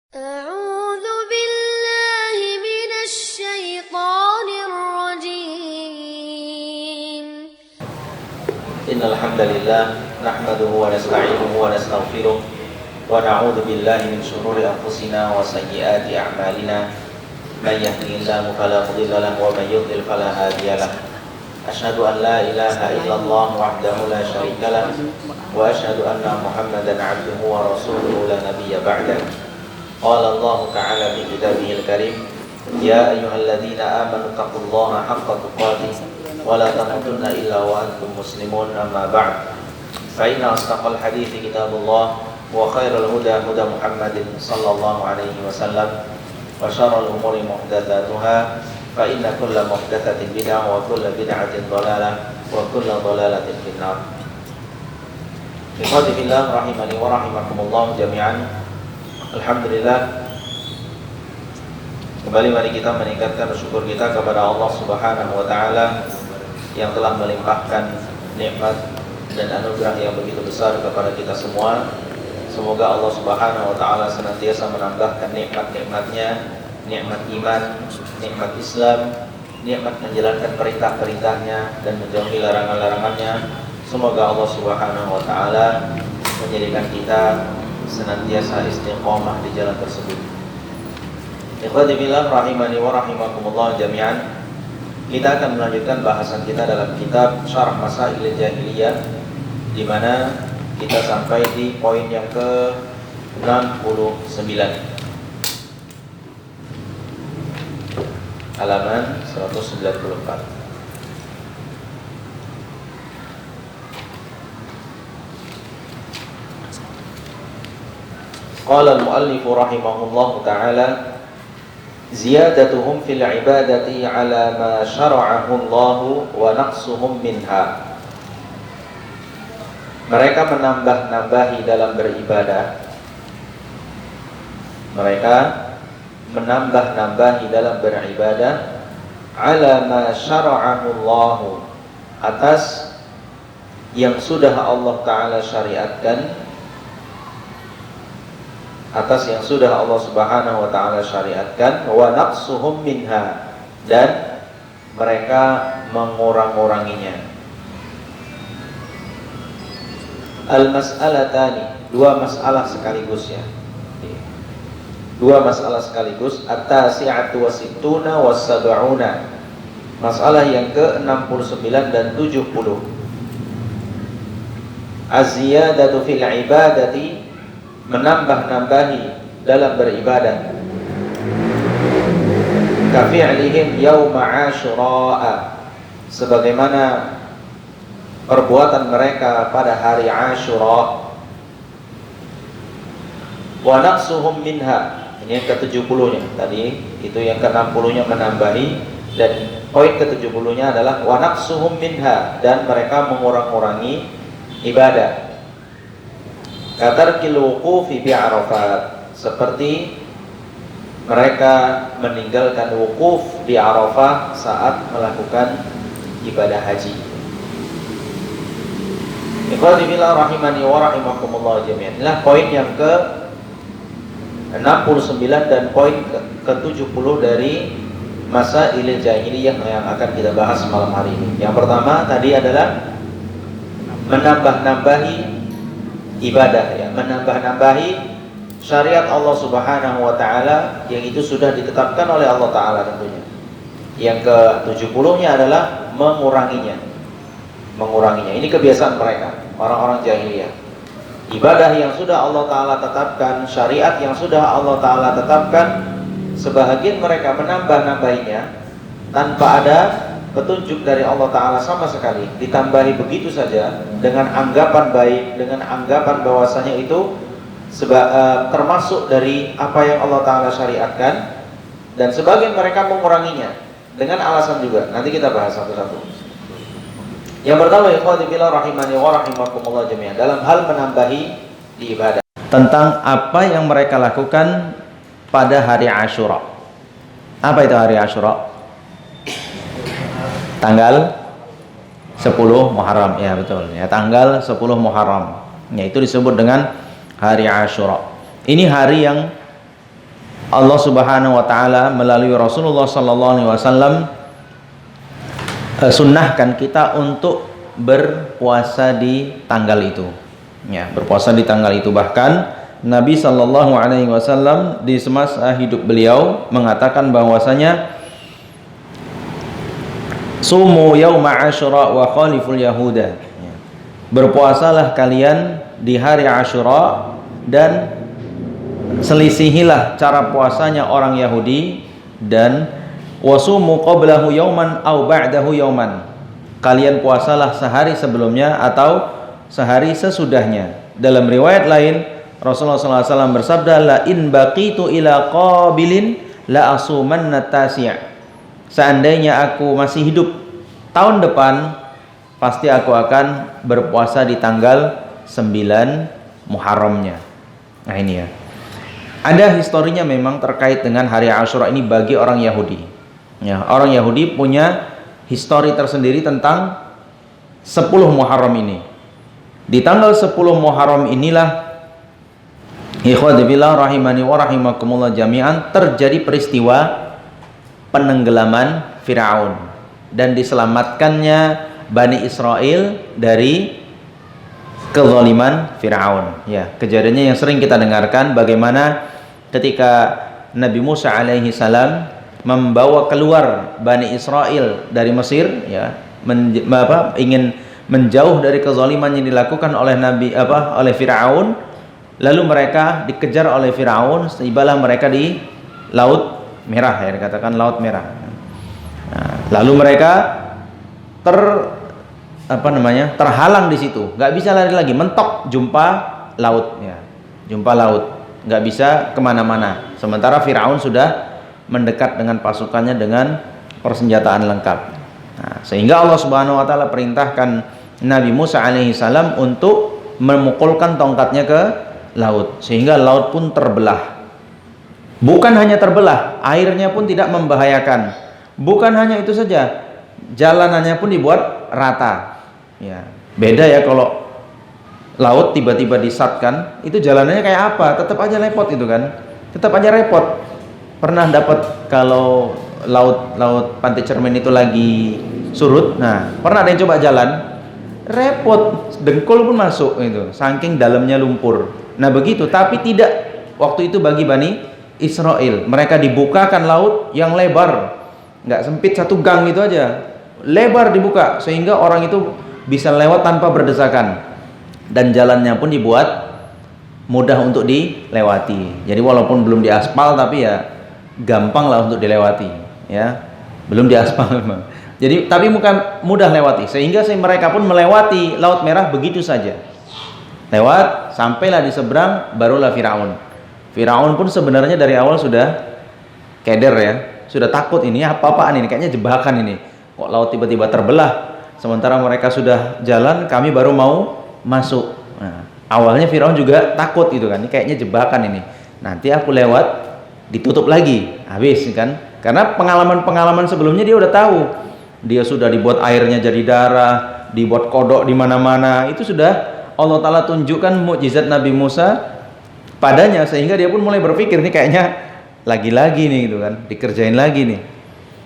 أعوذ بالله من الشيطان الرجيم إن الحمد لله نحمده ونستعينه ونستغفره ونعوذ بالله من شرور أنفسنا وسيئات أعمالنا من يهده الله فلا مضل له ومن يضلل فلا هادي له أشهد أن لا إله إلا الله وحده لا شريك له وأشهد أن محمدا عبده ورسوله لا نبي بعده قال الله تعالى في كتابه الكريم يا أيها الذين آمنوا اتقوا الله حق تقاته ولا تموتن إلا وأنتم مسلمون أما بعد فإن أصدق الحديث كتاب الله وخير الهدى هدى محمد صلى الله عليه وسلم وشر الأمور محدثاتها فإن كل محدثة بدعة وكل بدعة ضلالة وكل ضلالة في النار. Ikhwati fillah rahimani wa rahimakumullah jami'an. Alhamdulillah, kembali mari kita meningkatkan syukur kita kepada Allah Subhanahu wa taala yang telah melimpahkan nikmat dan anugerah yang begitu besar kepada kita semua. Semoga Allah Subhanahu wa taala senantiasa menambahkan nikmat-nikmatnya, nikmat iman, nikmat Islam, nikmat menjalankan perintah-perintahnya dan menjauhi larangan-larangannya. Semoga Allah Subhanahu wa taala menjadikan kita senantiasa istiqomah di jalan tersebut. Ikhwati fillah rahimani wa rahimakumullah jami'an. Kita akan melanjutkan bahasan kita dalam kitab Syarah Masail Jahiliyah, di mana kita sampai di poin yang ke-69. Halaman 194. Qala al-muallif rahimahullahu ta'ala ziyadatuhum fil ibadati ala ma syara'ahu Allah wa naqsuhum minha. Mereka menambah-nambahi dalam beribadah. Mereka menambah-nambahi dalam beribadah ala ma syara'ahu Allah, atas yang sudah Allah Ta'ala syariatkan, atas yang sudah Allah Subhanahu wa taala syariatkan, wa naqsuhum minha, dan mereka mengurang-uranginya. Al-mas'alatani, dua masalah sekaligus ya. Dua masalah sekaligus, at-tasi'atu wa sittuna wa sab'una. Masalah yang ke-69 dan 70. Az-ziyadatu fil ibadati, menambah-nambahi dalam beribadah. Kafi'lihim yawma Asyura, sebagaimana perbuatan mereka pada hari Asyura. Wa naqsuhum minha, ini yang ke-70-nya. Tadi itu yang ke-60-nya menambahi, dan poin ke-70-nya adalah wa naqsuhum minha, dan mereka mengurang-urangi ibadah. Katarkil wuqufi bi Arafat, seperti mereka meninggalkan wukuf di Arafah saat melakukan ibadah haji. Ikhwati fillah rahimani wa rahimakumullah jami'an. Inilah poin yang ke-69 dan poin ke-70 dari Masail Jahiliyah yang akan kita bahas malam hari ini. Yang pertama tadi adalah menambah-nambahi ibadah ya, menambah-nambahi syariat Allah Subhanahu wa taala yang itu sudah ditetapkan oleh Allah taala tentunya. Yang ke-70-nya adalah menguranginya. Ini kebiasaan mereka, orang-orang jahiliyah. Ibadah yang sudah Allah taala tetapkan, syariat yang sudah Allah taala tetapkan, sebahagian mereka menambah-nambahinya tanpa ada petunjuk dari Allah Ta'ala sama sekali, ditambahi begitu saja dengan anggapan baik, dengan anggapan bahwasanya itu termasuk dari apa yang Allah Ta'ala syariatkan, dan sebagian mereka menguranginya dengan alasan juga. Nanti kita bahas satu-satu. Yang pertama, ikhwati fillah rahimani wa rahimakumullah jami'an, dalam hal menambahi di ibadah, tentang apa yang mereka lakukan pada hari Asyura. Apa itu hari Asyura? Tanggal 10 Muharram, ya betul ya, tanggal 10 Muharram ya, itu disebut dengan hari Asyura. Ini hari yang Allah Subhanahu wa taala melalui Rasulullah sallallahu alaihi wasallam sunnahkan kita untuk berpuasa di tanggal itu. Ya, berpuasa di tanggal itu. Bahkan Nabi sallallahu alaihi wasallam di semasa hidup beliau mengatakan bahwasanya sumu yauma Asyura wa khaliful yahuda. Ya. Berpuasalah kalian di hari Asyura dan selisihilah cara puasanya orang Yahudi, dan wasumu qablahu yauman au ba'dahu yauman. Kalian puasalah sehari sebelumnya atau sehari sesudahnya. Dalam riwayat lain Rasulullah SAW bersabda, la in baqitu ila qabilin la asumanna tasi'. Seandainya aku masih hidup tahun depan, pasti aku akan berpuasa di tanggal 9 Muharramnya. Nah ini ya. Ada historinya memang terkait dengan hari Asyura ini bagi orang Yahudi. Ya, orang Yahudi punya histori tersendiri tentang 10 Muharram ini. Di tanggal 10 Muharram inilah, ikhwati fillah rahimani wa rahimakumullah jami'an, terjadi peristiwa penenggelaman Firaun dan diselamatkannya Bani Israel dari kezaliman Firaun. Ya, kejadiannya yang sering kita dengarkan bagaimana ketika Nabi Musa alaihi salam membawa keluar Bani Israel dari Mesir, ya, ingin menjauh dari kezaliman yang dilakukan oleh oleh Firaun, lalu mereka dikejar oleh Firaun, tibalah mereka di Laut Merah, ya, dikatakan Laut Merah. Nah, lalu mereka terhalang di situ, nggak bisa lari lagi, mentok jumpa laut, ya, jumpa laut, nggak bisa kemana-mana. Sementara Firaun sudah mendekat dengan pasukannya dengan persenjataan lengkap. Nah, sehingga Allah Subhanahu Wa Taala perintahkan Nabi Musa alaihi salam untuk memukulkan tongkatnya ke laut, sehingga laut pun terbelah. Bukan hanya terbelah, airnya pun tidak membahayakan. Bukan hanya itu saja, jalanannya pun dibuat rata. Ya, beda ya kalau laut tiba-tiba disatkan, itu jalanannya kayak apa? Tetap aja repot itu kan, tetap aja repot. Pernah dapat kalau laut Pantai Cermin itu lagi surut, nah pernah ada yang coba jalan, repot, dengkul pun masuk itu, saking dalamnya lumpur. Nah begitu, tapi tidak waktu itu bagi Bani Israel. Mereka dibukakan laut yang lebar, nggak sempit satu gang itu aja, lebar dibuka sehingga orang itu bisa lewat tanpa berdesakan, dan jalannya pun dibuat mudah untuk dilewati. Jadi walaupun belum diaspal tapi ya gampang lah untuk dilewati, ya, belum diaspal memang. Jadi tapi bukan mudah lewati, sehingga mereka pun melewati Laut Merah begitu saja. Lewat sampailah di seberang, barulah Firaun. Firaun pun sebenarnya dari awal sudah keder, ya, sudah takut, ini apa-apaan ini, kayaknya jebakan ini. Kok laut tiba-tiba terbelah, sementara mereka sudah jalan, kami baru mau masuk. Nah, awalnya Firaun juga takut itu kan, ini kayaknya jebakan ini. Nanti aku lewat ditutup lagi, habis kan? Karena pengalaman-pengalaman sebelumnya dia udah tahu. Dia sudah dibuat airnya jadi darah, dibuat kodok di mana-mana. Itu sudah Allah Ta'ala tunjukkan mukjizat Nabi Musa padanya, sehingga dia pun mulai berpikir nih kayaknya lagi-lagi nih gitu kan, dikerjain lagi nih.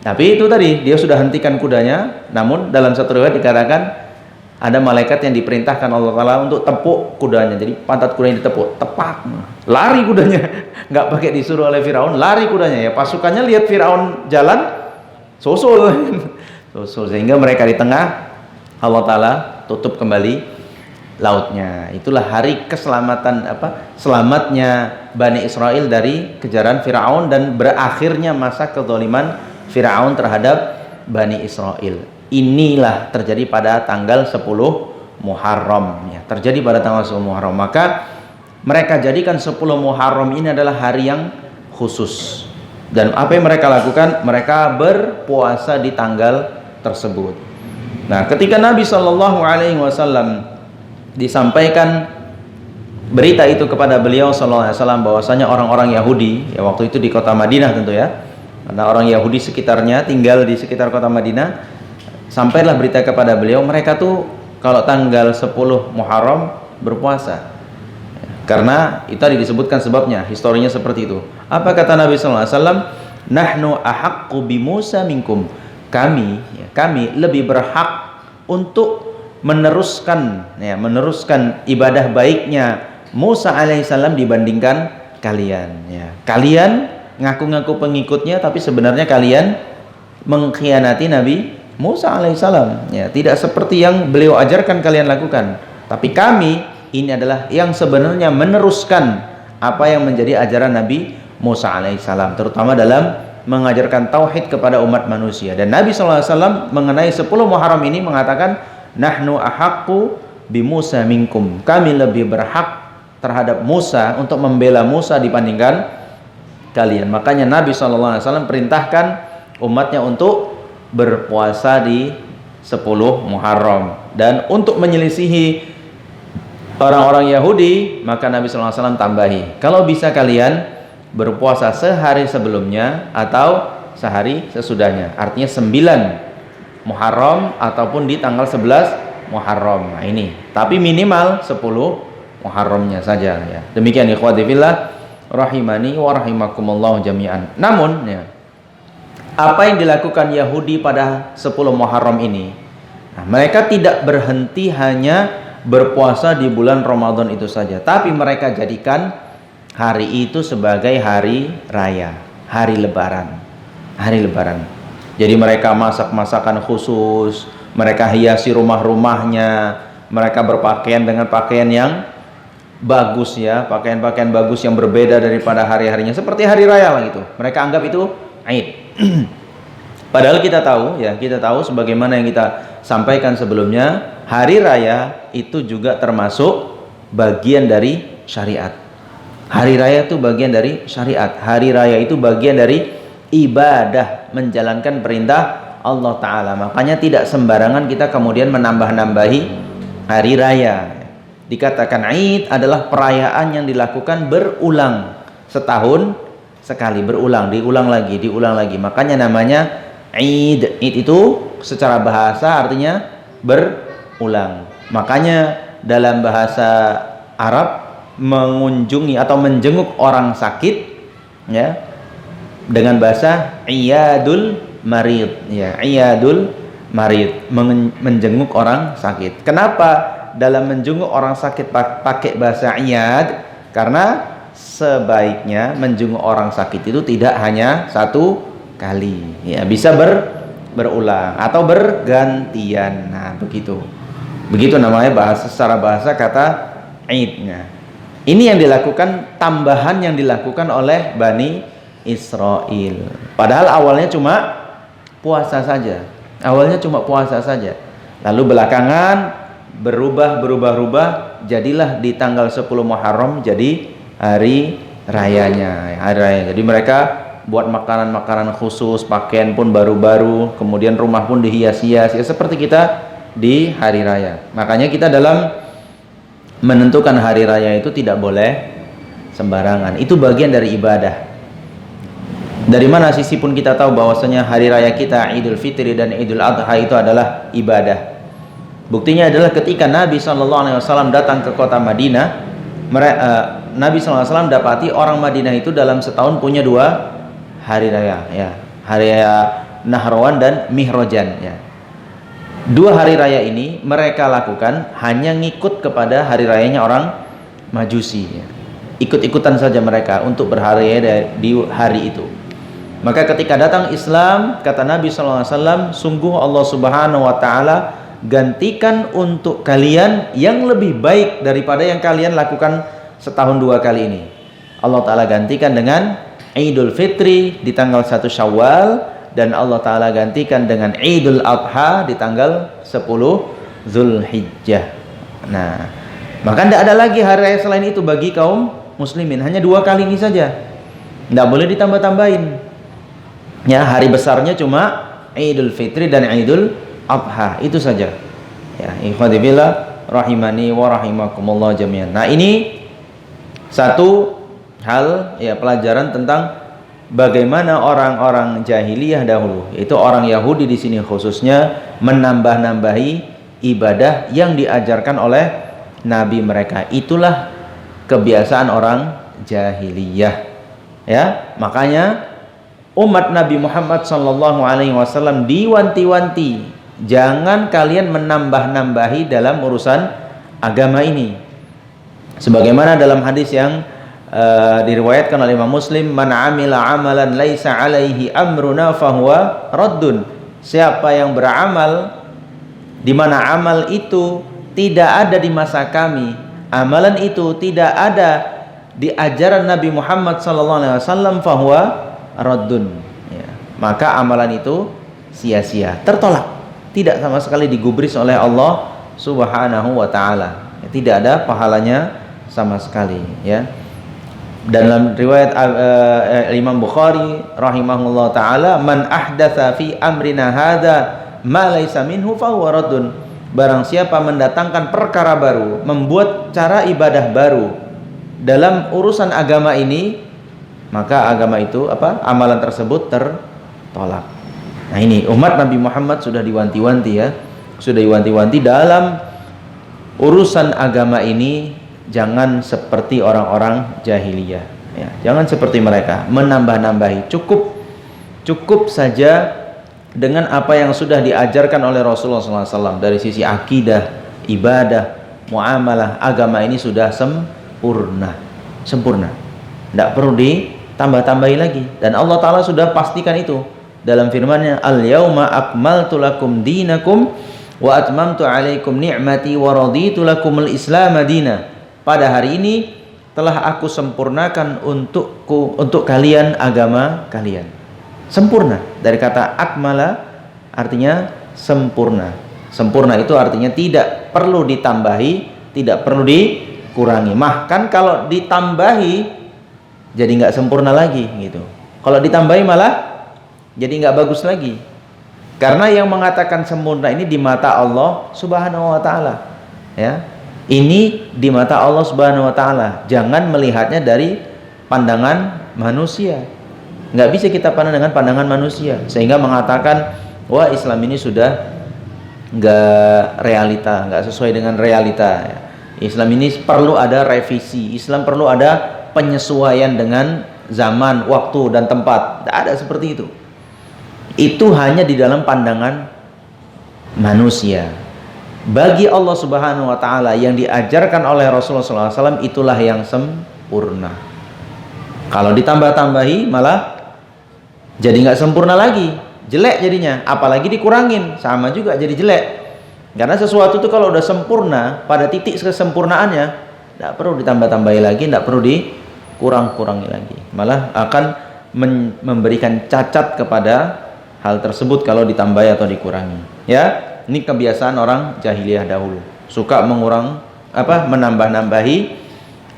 Tapi itu tadi dia sudah hentikan kudanya. Namun dalam satu riwayat dikatakan ada malaikat yang diperintahkan Allah Ta'ala untuk tepuk kudanya. Jadi pantat kudanya ditepuk, tepak, lari kudanya. Nggak pakai disuruh oleh Firaun, lari kudanya. Ya pasukannya lihat Firaun jalan, susul sehingga mereka di tengah, Allah Ta'ala tutup kembali lautnya. Itulah hari keselamatan, selamatnya Bani Israel dari kejaran Firaun dan berakhirnya masa kezaliman Firaun terhadap Bani Israel. Inilah terjadi pada tanggal 10 Muharram, ya, terjadi pada tanggal 10 Muharram. Maka mereka jadikan 10 Muharram ini adalah hari yang khusus. Dan apa yang mereka lakukan? Mereka berpuasa di tanggal tersebut. Nah, ketika Nabi Shallallahu Alaihi Wasallam disampaikan berita itu kepada beliau Shallallahu Alaihi Wasallam bahwasanya orang-orang Yahudi, ya waktu itu di kota Madinah tentu ya, karena orang Yahudi sekitarnya tinggal di sekitar kota Madinah, sampailah berita kepada beliau, mereka tuh kalau tanggal 10 Muharram berpuasa. Karena itu tadi disebutkan sebabnya, historinya seperti itu. Apa kata Nabi sallallahu alaihi wasallam? Nahnu ahaqqu bi Musa minkum. Kami lebih berhak untuk meneruskan ibadah baiknya Musa alaihissalam dibandingkan kalian. Kalian ngaku-ngaku pengikutnya, tapi sebenarnya kalian mengkhianati Nabi Musa alaihissalam. Tidak seperti yang beliau ajarkan kalian lakukan. Tapi kami ini adalah yang sebenarnya meneruskan apa yang menjadi ajaran Nabi Musa alaihissalam, terutama dalam mengajarkan tauhid kepada umat manusia. Dan Nabi SAW mengenai 10 Muharram ini mengatakan, nahnu ahaqqu bi Musa minkum. Kami lebih berhak terhadap Musa, untuk membela Musa dibandingkan kalian. Makanya Nabi SAW perintahkan umatnya untuk berpuasa di 10 Muharram. Dan untuk menyelisihi orang-orang Yahudi, maka Nabi SAW tambahi, kalau bisa kalian berpuasa sehari sebelumnya atau sehari sesudahnya. Artinya 9 Muharram ataupun di tanggal 11 Muharram. Nah ini, tapi minimal 10 Muharramnya saja ya. Demikian ikhwati fillah rahimani wa rahimakumullah jami'an. Namun apa yang dilakukan Yahudi pada 10 Muharram ini, mereka tidak berhenti hanya berpuasa di bulan Ramadan itu saja, tapi mereka jadikan hari itu sebagai hari raya, hari lebaran. Jadi mereka masak masakan khusus, mereka hiasi rumah-rumahnya, mereka berpakaian dengan pakaian yang bagus pakaian-pakaian bagus yang berbeda daripada hari-harinya, seperti hari raya lah gitu. Mereka anggap itu Aid. Padahal kita tahu sebagaimana yang kita sampaikan sebelumnya, hari raya itu juga termasuk bagian dari syariat. Hari raya itu bagian dari syariat. Hari raya itu bagian dari ibadah, menjalankan perintah Allah Ta'ala. Makanya tidak sembarangan kita kemudian menambah-nambahi hari raya. Dikatakan Aid adalah perayaan yang dilakukan berulang, setahun sekali, diulang lagi. Makanya namanya Aid. Aid itu secara bahasa artinya berulang. Makanya dalam bahasa Arab mengunjungi atau menjenguk orang sakit dengan bahasa iyadul marid iyadul marid, menjenguk orang sakit. Kenapa dalam menjenguk orang sakit pakai bahasa iyad? Karena sebaiknya menjenguk orang sakit itu tidak hanya satu kali, bisa berulang atau bergantian. Nah, begitu namanya secara bahasa kata Aidnya. Ini yang dilakukan, tambahan yang dilakukan oleh Bani Israel. Padahal awalnya cuma puasa saja. Lalu belakangan berubah, jadilah di tanggal 10 Muharram jadi hari rayanya. Jadi mereka buat makanan-makanan khusus, pakaian pun baru-baru, kemudian rumah pun dihias-hias, seperti kita di hari raya. Makanya kita dalam menentukan hari raya itu tidak boleh sembarangan. Itu bagian dari ibadah. Dari mana sisi pun kita tahu bahwasanya hari raya kita Idul Fitri dan Idul Adha itu adalah ibadah. Buktinya adalah ketika Nabi SAW datang ke kota Madinah, Nabi SAW dapati orang Madinah itu dalam setahun punya 2 hari raya, hari raya Nahrawan dan Mihrojan. 2 hari raya ini mereka lakukan hanya ngikut kepada hari rayanya orang Majusi. Ikut-ikutan saja mereka untuk berhari di hari itu. Maka ketika datang Islam, kata Nabi SAW, sungguh Allah Subhanahu wa Ta'ala gantikan untuk kalian yang lebih baik daripada yang kalian lakukan setahun 2 kali ini. Allah Ta'ala gantikan dengan Idul Fitri di tanggal 1 Syawal, dan Allah Ta'ala gantikan dengan Idul Adha di tanggal 10 Zulhijjah. Nah, maka tidak ada lagi hari raya selain itu bagi kaum muslimin. Hanya 2 kali ini saja, tidak boleh ditambah-tambahin. Hari besarnya cuma Idul Fitri dan Idul Adha, itu saja. Ikhwati fillah rahimani wa rahimakumullah jami'an. Nah, ini satu hal pelajaran tentang bagaimana orang-orang jahiliyah dahulu, itu orang Yahudi di sini khususnya, menambah-nambahi ibadah yang diajarkan oleh nabi mereka. Itulah kebiasaan orang jahiliyah. Ya, makanya umat Nabi Muhammad SAW diwanti-wanti, jangan kalian menambah-nambahi dalam urusan agama ini. Sebagaimana dalam hadis yang diriwayatkan oleh Imam Muslim, man amila amalan laisa alaihi amruna fahuwa raddun. Siapa yang beramal di mana amal itu tidak ada di masa kami, amalan itu tidak ada di ajaran Nabi Muhammad SAW, fahuwa raddun, ya, maka amalan itu sia-sia, tertolak, tidak sama sekali digubris oleh Allah Subhanahu wa taala. Tidak ada pahalanya sama sekali, ya. Dalam riwayat Imam Bukhari rahimahullah taala, man ahdatsa fi amrina hadza ma laysa minhu fa huwa raddun. Barang siapa mendatangkan perkara baru, membuat cara ibadah baru dalam urusan agama ini, maka agama itu amalan tersebut tertolak. Nah, ini umat Nabi Muhammad sudah diwanti-wanti, ya. Sudah diwanti-wanti dalam urusan agama ini. Jangan seperti orang-orang jahiliyah, ya. Jangan seperti mereka menambah-nambahi. Cukup saja dengan apa yang sudah diajarkan oleh Rasulullah SAW dari sisi akidah, ibadah, muamalah. Agama ini sudah sempurna. Tidak perlu ditambah-tambahi lagi. Dan Allah Ta'ala sudah pastikan itu dalam firman-Nya, al-yauma akmaltu lakum dinakum wa atmamtu alaikum ni'mati wa raditu lakumul islam madina. Pada hari ini telah aku sempurnakan untuk kalian agama kalian. Sempurna, dari kata akmala artinya sempurna. Sempurna itu artinya tidak perlu ditambahi, tidak perlu dikurangi. Bahkan kalau ditambahi jadi nggak sempurna lagi gitu. Kalau ditambahi malah jadi nggak bagus lagi. Karena yang mengatakan sempurna ini di mata Allah Subhanahu wa taala, ya. Ini di mata Allah Subhanahu wa taala. Jangan melihatnya dari pandangan manusia. Nggak bisa kita pandang dengan pandangan manusia sehingga mengatakan, wah, Islam ini sudah nggak realita, nggak sesuai dengan realita. Islam ini perlu ada revisi. Islam perlu ada penyesuaian dengan zaman, waktu, dan tempat. Tidak ada seperti itu. Itu hanya di dalam pandangan manusia. Bagi Allah Subhanahu wa taala yang diajarkan oleh Rasulullah SAW itulah yang sempurna. Kalau ditambah-tambahi malah jadi nggak sempurna lagi, jelek jadinya. Apalagi dikurangin, sama juga jadi jelek. Karena sesuatu itu kalau udah sempurna, pada titik kesempurnaannya, tidak perlu ditambah-tambahi lagi, tidak perlu dikurang-kurangi lagi. Malah akan memberikan cacat kepada hal tersebut kalau ditambahi atau dikurangi, ya. Ini kebiasaan orang jahiliyah dahulu, suka menambah-nambahi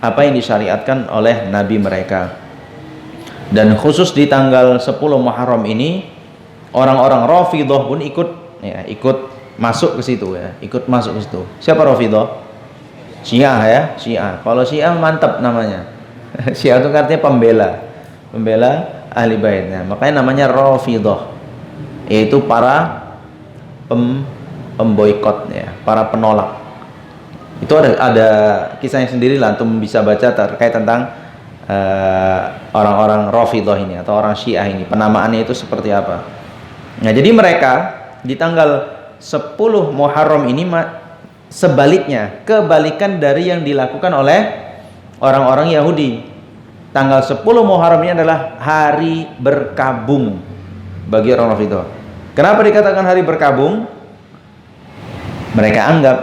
apa yang disyariatkan oleh nabi mereka. Dan khusus di tanggal 10 Muharram ini orang-orang Rafidhah pun ikut masuk ke situ, ya. Ikut masuk ke situ. Siapa Rafidhah? Syiah, ya, Syiah. Kalau Syiah mantap namanya. Syiah itu artinya pembela ahli bait. Nah, makanya namanya Rafidhah, yaitu para pemboikot, ya, para penolak. Itu ada kisahnya sendiri lah, antum bisa baca terkait tentang orang-orang Rafidhah ini atau orang Syiah ini, penamaannya itu seperti apa. Nah, jadi mereka di tanggal 10 Muharram ini sebaliknya, kebalikan dari yang dilakukan oleh orang-orang Yahudi. Tanggal 10 Muharram ini adalah hari berkabung bagi orang Rafidhah. Kenapa dikatakan hari berkabung? Mereka anggap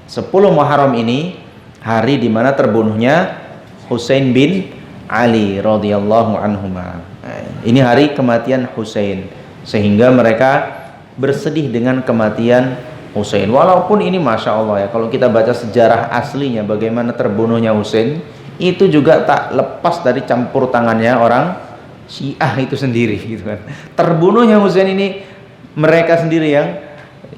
10 Muharram ini hari di mana terbunuhnya Husain bin Ali radhiyallahu anhuma. Ini hari kematian Husain, sehingga mereka bersedih dengan kematian Husain. Walaupun ini masya Allah, ya, kalau kita baca sejarah aslinya bagaimana terbunuhnya Husain, itu juga tak lepas dari campur tangannya orang Syiah itu sendiri, gitu kan. Terbunuhnya Husain ini mereka sendiri yang,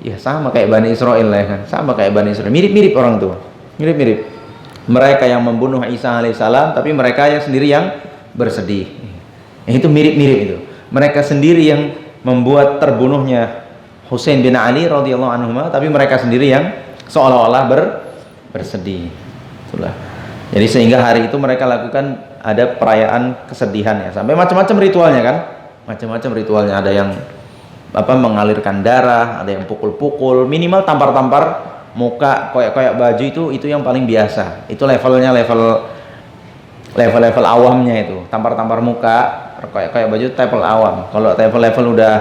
ya, sama kayak Bani Israel, ya kan, sama kayak Bani Israel, mirip-mirip orang tua, mirip-mirip. Mereka yang membunuh Isa alaihissalam, tapi mereka yang sendiri yang bersedih. Itu mirip-mirip itu. Mereka sendiri yang membuat terbunuhnya Husain bin Ali radhiyallahu anhu, tapi mereka sendiri yang seolah-olah bersedih. Itulah. Jadi sehingga hari itu mereka lakukan ada perayaan kesedihan ya, sampai macam-macam ritualnya kan, macam-macam ritualnya, ada yang mengalirkan darah, ada yang pukul-pukul, minimal tampar-tampar muka, koyak-koyak baju, itu yang paling biasa. Itu level awamnya, itu tampar-tampar muka, koyak-koyak baju, level awam. Kalau level udah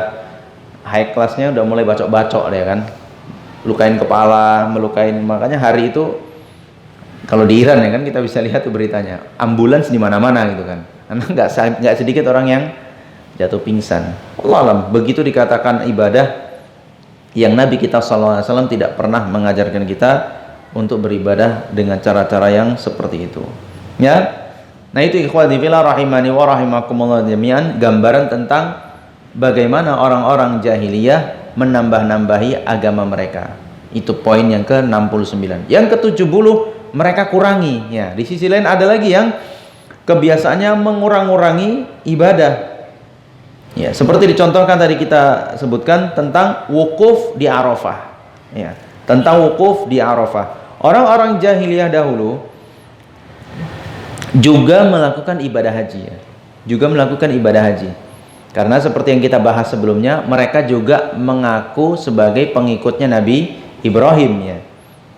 high classnya udah mulai bacok-bacok deh kan, lukain kepala, melukain. Makanya hari itu kalau di Iran ya kan, kita bisa lihat tuh beritanya, ambulans di mana-mana gitu kan, karena nggak sedikit orang yang jatuh pingsan. Allah alam, begitu dikatakan ibadah yang Nabi kita SAW tidak pernah mengajarkan kita untuk beribadah dengan cara-cara yang seperti itu. Ya, nah itu ikhwati fillah rahimani wa rahimakumullah jami'an, gambaran tentang bagaimana orang-orang jahiliyah menambah-nambahi agama mereka. Itu poin yang ke-69. Yang ke-70 mereka kurangi. Ya, di sisi lain ada lagi yang kebiasaannya mengurang-urangi ibadah. Ya, seperti dicontohkan tadi kita sebutkan tentang wukuf di Arafah. Ya, tentang wukuf di Arafah. Orang-orang jahiliyah dahulu juga melakukan ibadah haji ya. Juga melakukan ibadah haji. Karena seperti yang kita bahas sebelumnya, mereka juga mengaku sebagai pengikutnya Nabi Ibrahim ya.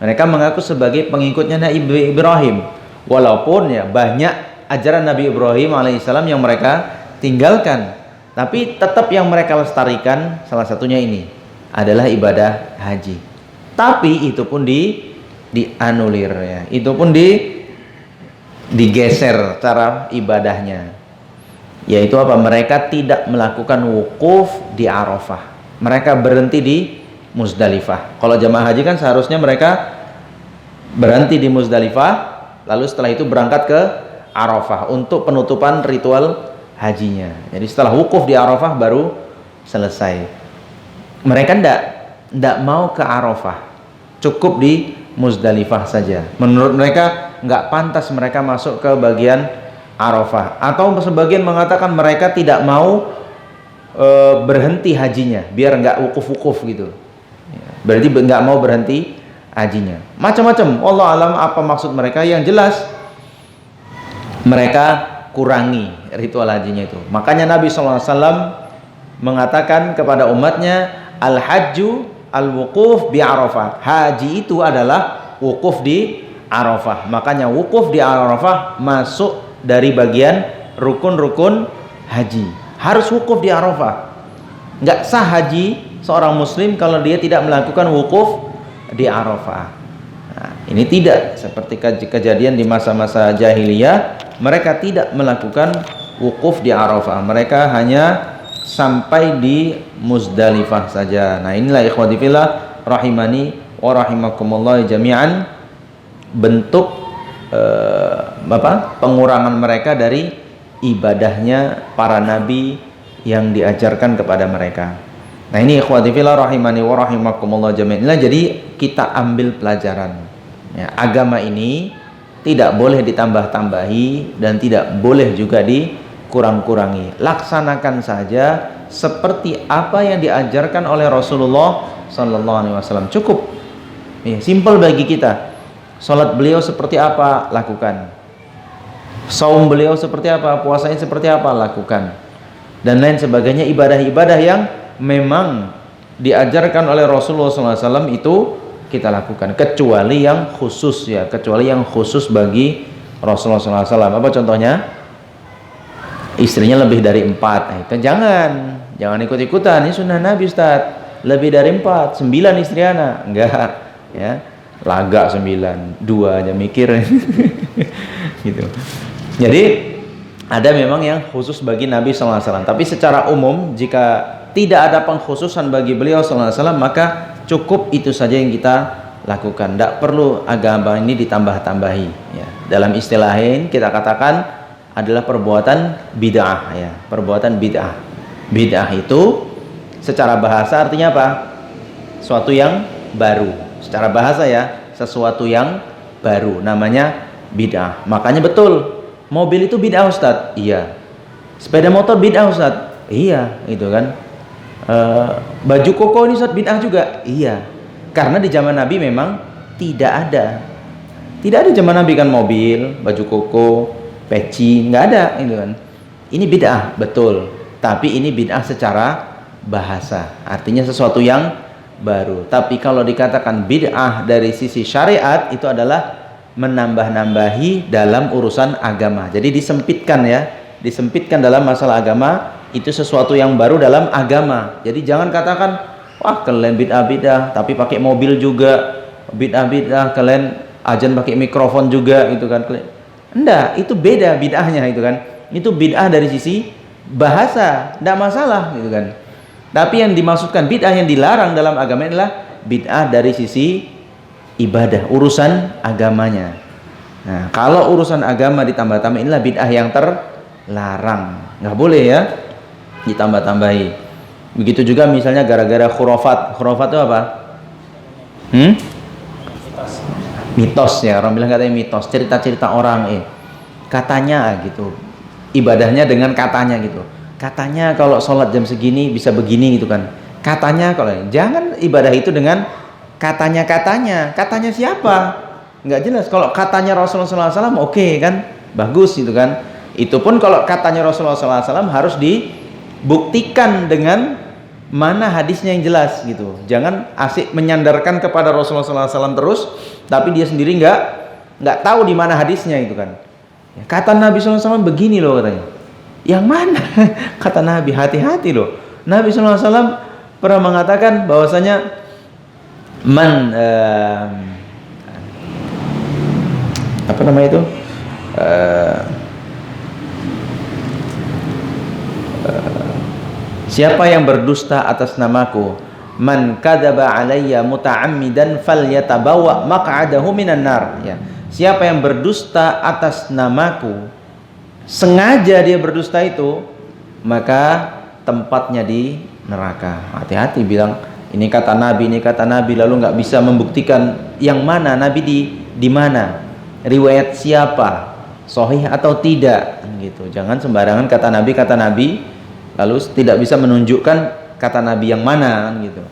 Mereka mengaku sebagai pengikutnya Nabi Ibrahim. Walaupun ya banyak ajaran Nabi Ibrahim alaihissalam yang mereka tinggalkan, tapi tetap yang mereka lestarikan salah satunya ini adalah ibadah haji. Tapi itu pun dianulir ya. Itu pun digeser cara ibadahnya. Yaitu apa? Mereka tidak melakukan wukuf di Arafah. Mereka berhenti di Muzdalifah. Kalau jamaah haji kan seharusnya mereka berhenti di Muzdalifah, lalu setelah itu berangkat ke Arafah untuk penutupan ritual hajinya. Jadi setelah wukuf di Arafah baru selesai. Mereka tidak mau ke Arafah, cukup di Muzdalifah saja. Menurut mereka nggak pantas mereka masuk ke bagian Arafah. Atau sebagian mengatakan mereka tidak mau berhenti hajinya, biar nggak wukuf-wukuf gitu. Berarti nggak mau berhenti hajinya. Macam-macam. Allah alam apa maksud mereka. Yang jelas mereka kurangi ritual hajinya itu. Makanya Nabi SAW mengatakan kepada umatnya, al-hajju al-wukuf bi Arafah. Haji itu adalah wukuf di Arafah. Makanya wukuf di Arafah masuk dari bagian rukun-rukun haji. Harus wukuf di Arafah. Nggak sah haji seorang muslim kalau dia tidak melakukan wukuf di Arafah. Nah, ini tidak seperti kejadian di masa-masa jahiliyah. Mereka tidak melakukan wukuf di Arafah. Mereka hanya sampai di Muzdalifah saja. Nah, inilah ikhwati fillah rahimani wa rahimakumullah jami'an, bentuk pengurangan mereka dari ibadahnya para nabi yang diajarkan kepada mereka. Nah, ini ikhwati fillah rahimani wa rahimakumullah jami'an. Inilah jadi kita ambil pelajaran. Ya, agama ini tidak boleh ditambah-tambahi dan tidak boleh juga dikurang-kurangi. Laksanakan saja seperti apa yang diajarkan oleh Rasulullah SAW. Cukup. Ya, simpel bagi kita. Salat beliau seperti apa, lakukan. Saum beliau seperti apa, puasanya seperti apa, lakukan. Dan lain sebagainya, ibadah-ibadah yang memang diajarkan oleh Rasulullah SAW itu kita lakukan, kecuali yang khusus ya, kecuali yang khusus bagi Rasulullah SAW. Apa contohnya? Istrinya lebih dari 4. Nah, itu jangan ikut-ikutan. Ini sunnah Nabi Ustaz. Lebih dari 4, 9 istri anak. Enggak ya, lagak 9, 2 aja mikir. Gitu. Jadi ada memang yang khusus bagi Nabi SAW. Tapi secara umum jika tidak ada pengkhususan bagi beliau SAW, maka cukup itu saja yang kita lakukan. Tidak perlu agama ini ditambah-tambahi ya. Dalam istilah lain kita katakan adalah perbuatan bid'ah ya. Perbuatan bid'ah. Bid'ah itu secara bahasa artinya apa? Sesuatu yang baru. Secara bahasa ya, sesuatu yang baru, namanya bid'ah. Makanya betul, mobil itu bid'ah Ustaz. Iya. Sepeda motor bid'ah Ustaz. Iya, itu kan. Baju koko ini Ustaz bid'ah juga. Iya. Karena di zaman Nabi memang tidak ada Tidak ada zaman Nabi kan mobil, baju koko, peci, nggak ada itu kan. Ini bid'ah, betul. Tapi ini bid'ah secara bahasa, artinya sesuatu yang baru. Tapi kalau dikatakan bid'ah dari sisi syariat, itu adalah menambah-nambahi dalam urusan agama. Jadi disempitkan ya, disempitkan dalam masalah agama, itu sesuatu yang baru dalam agama. Jadi jangan katakan, wah kalian bid'ah-bid'ah, tapi pakai mobil juga, bid'ah-bid'ah, kalian ajan pakai mikrofon juga, itu kan. Enggak, itu beda bid'ahnya itu kan. Itu bid'ah dari sisi bahasa, tidak masalah gitu kan. Tapi yang dimaksudkan bid'ah yang dilarang dalam agama adalah bid'ah dari sisi ibadah, urusan agamanya. Nah, kalau urusan agama ditambah-tambah, inilah bid'ah yang terlarang, nggak boleh ya ditambah-tambahi. Begitu juga misalnya gara-gara khurafat. Khurafat itu apa? Mitos ya, orang bilang katanya mitos, cerita-cerita orang katanya gitu. Ibadahnya dengan katanya gitu. Katanya kalau sholat jam segini bisa begini gitu kan. Katanya kalau jangan ibadah itu dengan katanya. Katanya siapa? Nggak jelas. Kalau katanya Rasulullah SAW oke kan, bagus gitu kan. Itu pun kalau katanya Rasulullah SAW harus dibuktikan dengan mana hadisnya yang jelas gitu. Jangan asik menyandarkan kepada Rasulullah SAW terus, tapi dia sendiri nggak tahu di mana hadisnya itu kan. Kata Nabi SAW begini loh katanya. Yang mana? Kata Nabi, hati-hati loh. Nabi SAW pernah mengatakan bahwasanya apa namanya itu? Siapa yang berdusta atas namaku, man kadzaba alayya muta'ammidan falyatabawa maq'adahu minan nar, ya. Siapa yang berdusta atas namaku, sengaja dia berdusta itu, maka tempatnya di neraka. Hati-hati bilang ini kata Nabi, lalu nggak bisa membuktikan yang mana Nabi di mana, riwayat siapa, sahih atau tidak gitu. Jangan sembarangan kata Nabi lalu tidak bisa menunjukkan kata Nabi yang mana gitu.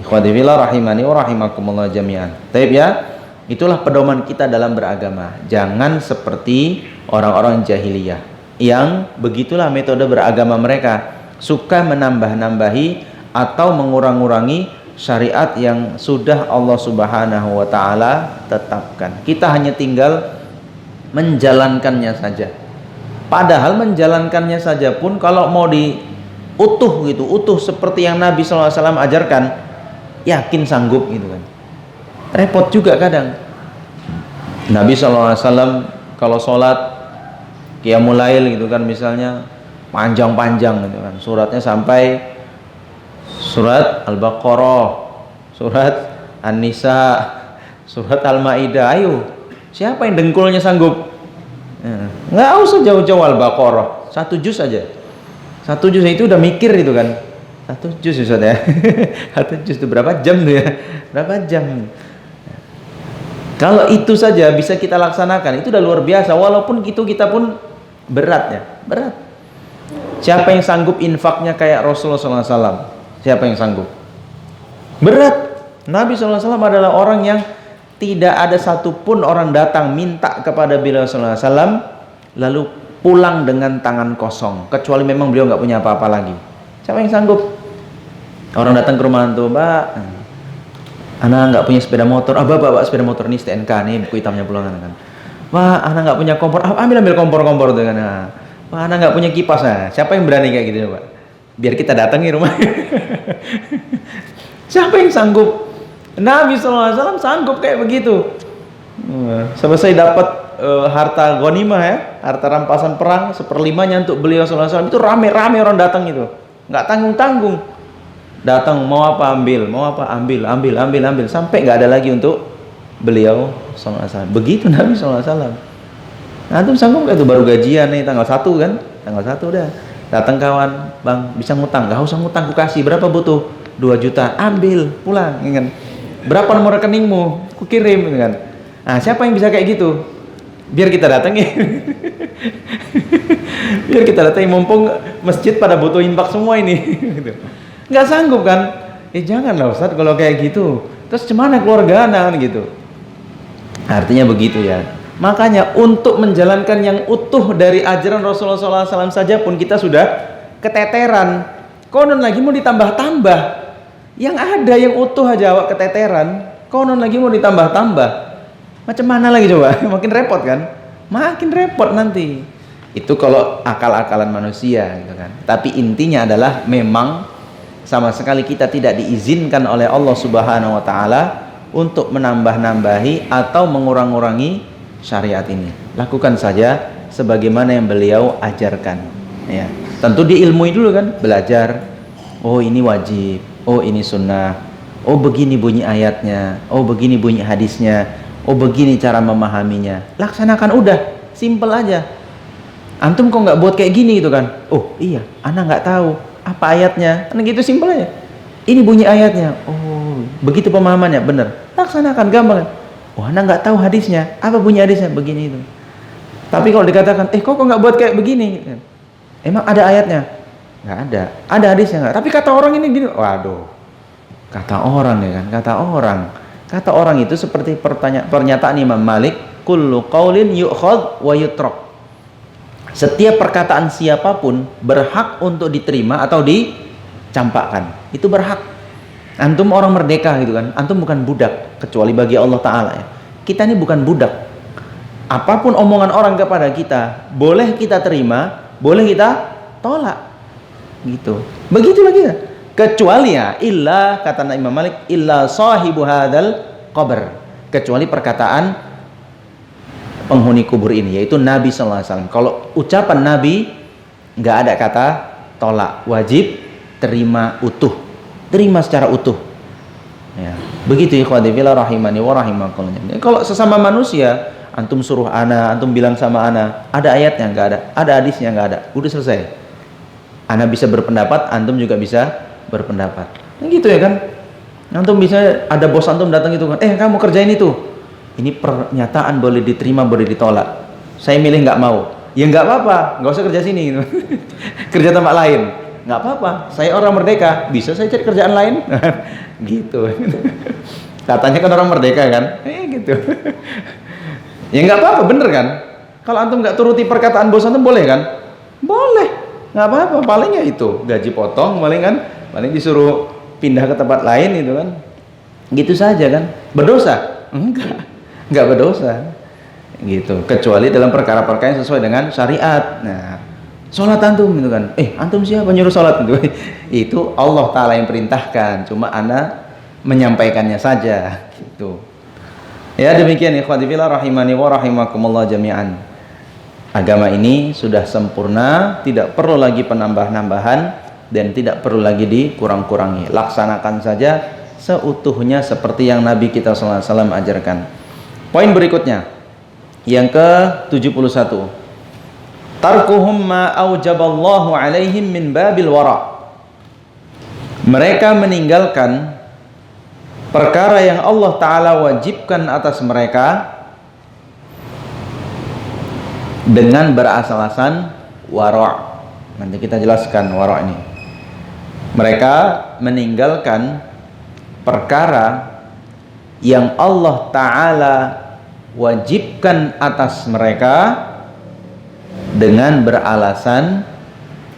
Ikhwati fillah rahimani wa rahimakumullah jami'an. Baik ya. Itulah pedoman kita dalam beragama. Jangan seperti orang-orang jahiliyah yang begitulah metode beragama mereka, suka menambah-nambahi atau mengurang-urangi syariat yang sudah Allah Subhanahu wa taala tetapkan. Kita hanya tinggal menjalankannya saja. Padahal menjalankannya saja pun kalau mau utuh seperti yang Nabi SAW ajarkan, yakin sanggup gitu kan. Repot juga kadang. Nabi SAW kalau sholat qiyamul lail gitu kan, misalnya panjang-panjang gitu kan, suratnya sampai surat Al-Baqarah, surat An-Nisa, surat Al-Maidah. Ayo, siapa yang dengkulnya sanggup? Nggak usah jauh-jauh Al-Baqarah, 1 juz aja. 1 juz itu udah mikir itu kan. 1 juz Ustaz ya. 1 juz itu berapa jam tuh ya? Berapa jam? Kalau itu saja bisa kita laksanakan, itu udah luar biasa. Walaupun itu kita pun berat ya, berat. Siapa yang sanggup infaknya kayak Rasulullah SAW? Siapa yang sanggup? Berat. Nabi SAW adalah orang yang tidak ada satupun orang datang minta kepada beliau SAW lalu pulang dengan tangan kosong, kecuali memang beliau nggak punya apa-apa lagi. Siapa yang sanggup? Orang datang ke rumah antum, Mbak, anak nggak punya sepeda motor. Bapak sepeda motor ini STNK nih, buku hitamnya pulangan kan. Wah, anak nggak punya kompor. Ambil kompor tuh kan. Wah, anak nggak punya kipas. Nah, siapa yang berani kayak gitu coba? Biar kita datangi rumah. Siapa yang sanggup? Nabi SAW sanggup kayak begitu. Selesai dapat harta ghanimah ya, harta rampasan perang 1/5 untuk beliau SAW, itu rame-rame orang datang itu, nggak tanggung-tanggung. Datang mau apa ambil, ambil, sampai nggak ada lagi untuk beliau SAW. Begitu Nabi SAW. Nah, itu sanggup nggak tuh? Baru gajian nih tanggal 1 kan, tanggal 1 udah datang kawan, bang bisa ngutang? Nggak usah ngutang, aku kasih. Berapa butuh? 2 juta, ambil pulang, kan? Berapa nomor rekeningmu? Aku kirim, kan? Nah, siapa yang bisa kayak gitu? Biar kita datangi. Biar kita datangi, mumpung masjid pada butuh infak semua ini. Nggak sanggup kan? Janganlah Ustaz kalau kayak gitu. Terus gimana keluarga anak gitu? Artinya begitu ya. Makanya untuk menjalankan yang utuh dari ajaran Rasulullah SAW saja pun kita sudah keteteran. Konon lagi mau ditambah-tambah. Yang ada yang utuh aja awak keteteran. Konon lagi mau ditambah-tambah. Macam mana lagi coba? Makin repot kan? Makin repot nanti. Itu kalau akal-akalan manusia gitu kan. Tapi intinya adalah memang sama sekali kita tidak diizinkan oleh Allah Subhanahu wa taala untuk menambah-nambahi atau mengurang-urangi syariat ini. Lakukan saja sebagaimana yang beliau ajarkan ya. Tentu diilmui dulu kan, belajar. Oh ini wajib, oh ini sunnah, oh begini bunyi ayatnya, oh begini bunyi hadisnya, oh begini cara memahaminya. Laksanakan, udah, simple aja. Antum kok nggak buat kayak gini gitu kan? Oh iya, ana nggak tahu apa ayatnya, kan gitu simpel aja. Ini bunyi ayatnya, oh begitu pemahamannya, bener. Laksanakan, gampang. Oh ana nggak tahu hadisnya, apa bunyi hadisnya, begini itu. Tapi kalau dikatakan, kok nggak buat kayak begini? Emang ada ayatnya? Nggak ada. Ada hadisnya nggak? Tapi kata orang ini gini, waduh. Kata orang ya kan, kata orang. Kata orang itu seperti pernyataan Imam Malik, kullu qaulin yu'khadh wa yutrak. Setiap perkataan siapapun berhak untuk diterima atau dicampakkan. Itu berhak. Antum orang merdeka gitu kan. Antum bukan budak kecuali bagi Allah Ta'ala ya. Kita ini bukan budak. Apapun omongan orang kepada kita, boleh kita terima, boleh kita tolak. Gitu. Begitulah kita. Kecuali ya, illa kata Imam Malik, illa sahibu hadzal qabr. Kecuali perkataan penghuni kubur ini, yaitu Nabi sallallahu alaihi wasallam. Kalau ucapan Nabi nggak ada kata tolak, wajib terima utuh, terima secara utuh ya. Begitu ikhwati fillah rahimani wa rahimakumullah. Kalau sesama manusia, antum suruh ana, antum bilang sama ana, ada ayatnya nggak ada hadisnya nggak ada, udah selesai. Ana bisa berpendapat, antum juga bisa berpendapat, gitu ya kan. Antum bisa, ada bos antum datang itu kan, kamu kerjain itu. Ini pernyataan boleh diterima, boleh ditolak. Saya milih nggak mau. Ya nggak apa-apa, nggak usah kerja sini. Kerja tempat lain. Nggak apa-apa. Saya orang merdeka, bisa saya cari kerjaan lain. Gitu. Katanya kan orang merdeka kan? Gitu. Ya nggak apa-apa, bener kan? Kalau antum nggak turuti perkataan bos antum boleh kan? Boleh. Nggak apa-apa. Paling ya itu gaji potong, paling kan? Paling disuruh pindah ke tempat lain itu kan? Gitu saja kan? Berdosa? Enggak berdosa gitu, kecuali dalam perkara-perkara yang sesuai dengan syariat. Nah, sholat antum itu kan, antum siapa nyuruh sholat itu? Itu Allah Ta'ala yang perintahkan, cuma ana menyampaikannya saja gitu. Ya demikian ikhwati fillah rahimani wa rahimakumullah jami'an. Agama ini sudah sempurna, tidak perlu lagi penambah-nambahan dan tidak perlu lagi dikurang-kurangi. Laksanakan saja seutuhnya seperti yang Nabi kita sallallahu alaihi wasallam ajarkan. Poin berikutnya yang ke-71. Tarkuhum ma aujaballahu alaihim min babil wara. Mereka meninggalkan perkara yang Allah Ta'ala wajibkan atas mereka dengan beralasan wara'. Nanti kita jelaskan wara' ini. Mereka meninggalkan perkara yang Allah Ta'ala wajibkan atas mereka dengan beralasan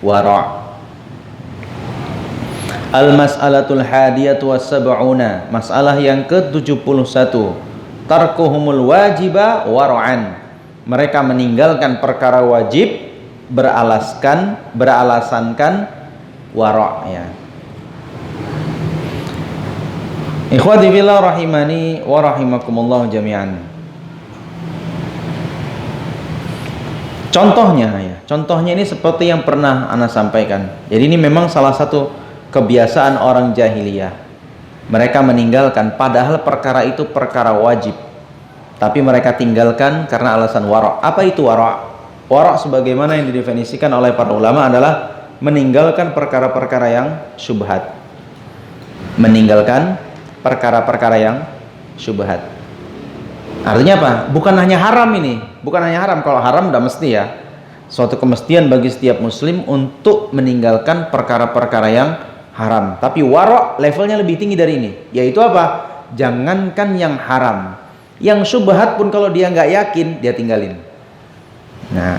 wara'. Al-mas'alatul hadiyatu was-sab'una, masalah yang ke-71. Tarkuhumul wajiba wara'an. Mereka meninggalkan perkara wajib beralasankan wara' ya. Ikhwati fillah rahimani wa rahimakumullah jami'an. Contohnya ini seperti yang pernah ana sampaikan. Jadi ini memang salah satu kebiasaan orang jahiliyah. Mereka meninggalkan padahal perkara itu perkara wajib, tapi mereka tinggalkan karena alasan wara'. Apa itu wara'? Wara' sebagaimana yang didefinisikan oleh para ulama adalah meninggalkan perkara-perkara yang syubhat. Meninggalkan perkara-perkara yang syubhat. Artinya apa? Bukan hanya haram ini, bukan hanya haram. Kalau haram udah mesti ya, suatu kemestian bagi setiap muslim untuk meninggalkan perkara-perkara yang haram. Tapi wara' levelnya lebih tinggi dari ini, yaitu apa? Jangankan yang haram, Yang syubhat pun kalau dia nggak yakin, dia tinggalin. Nah,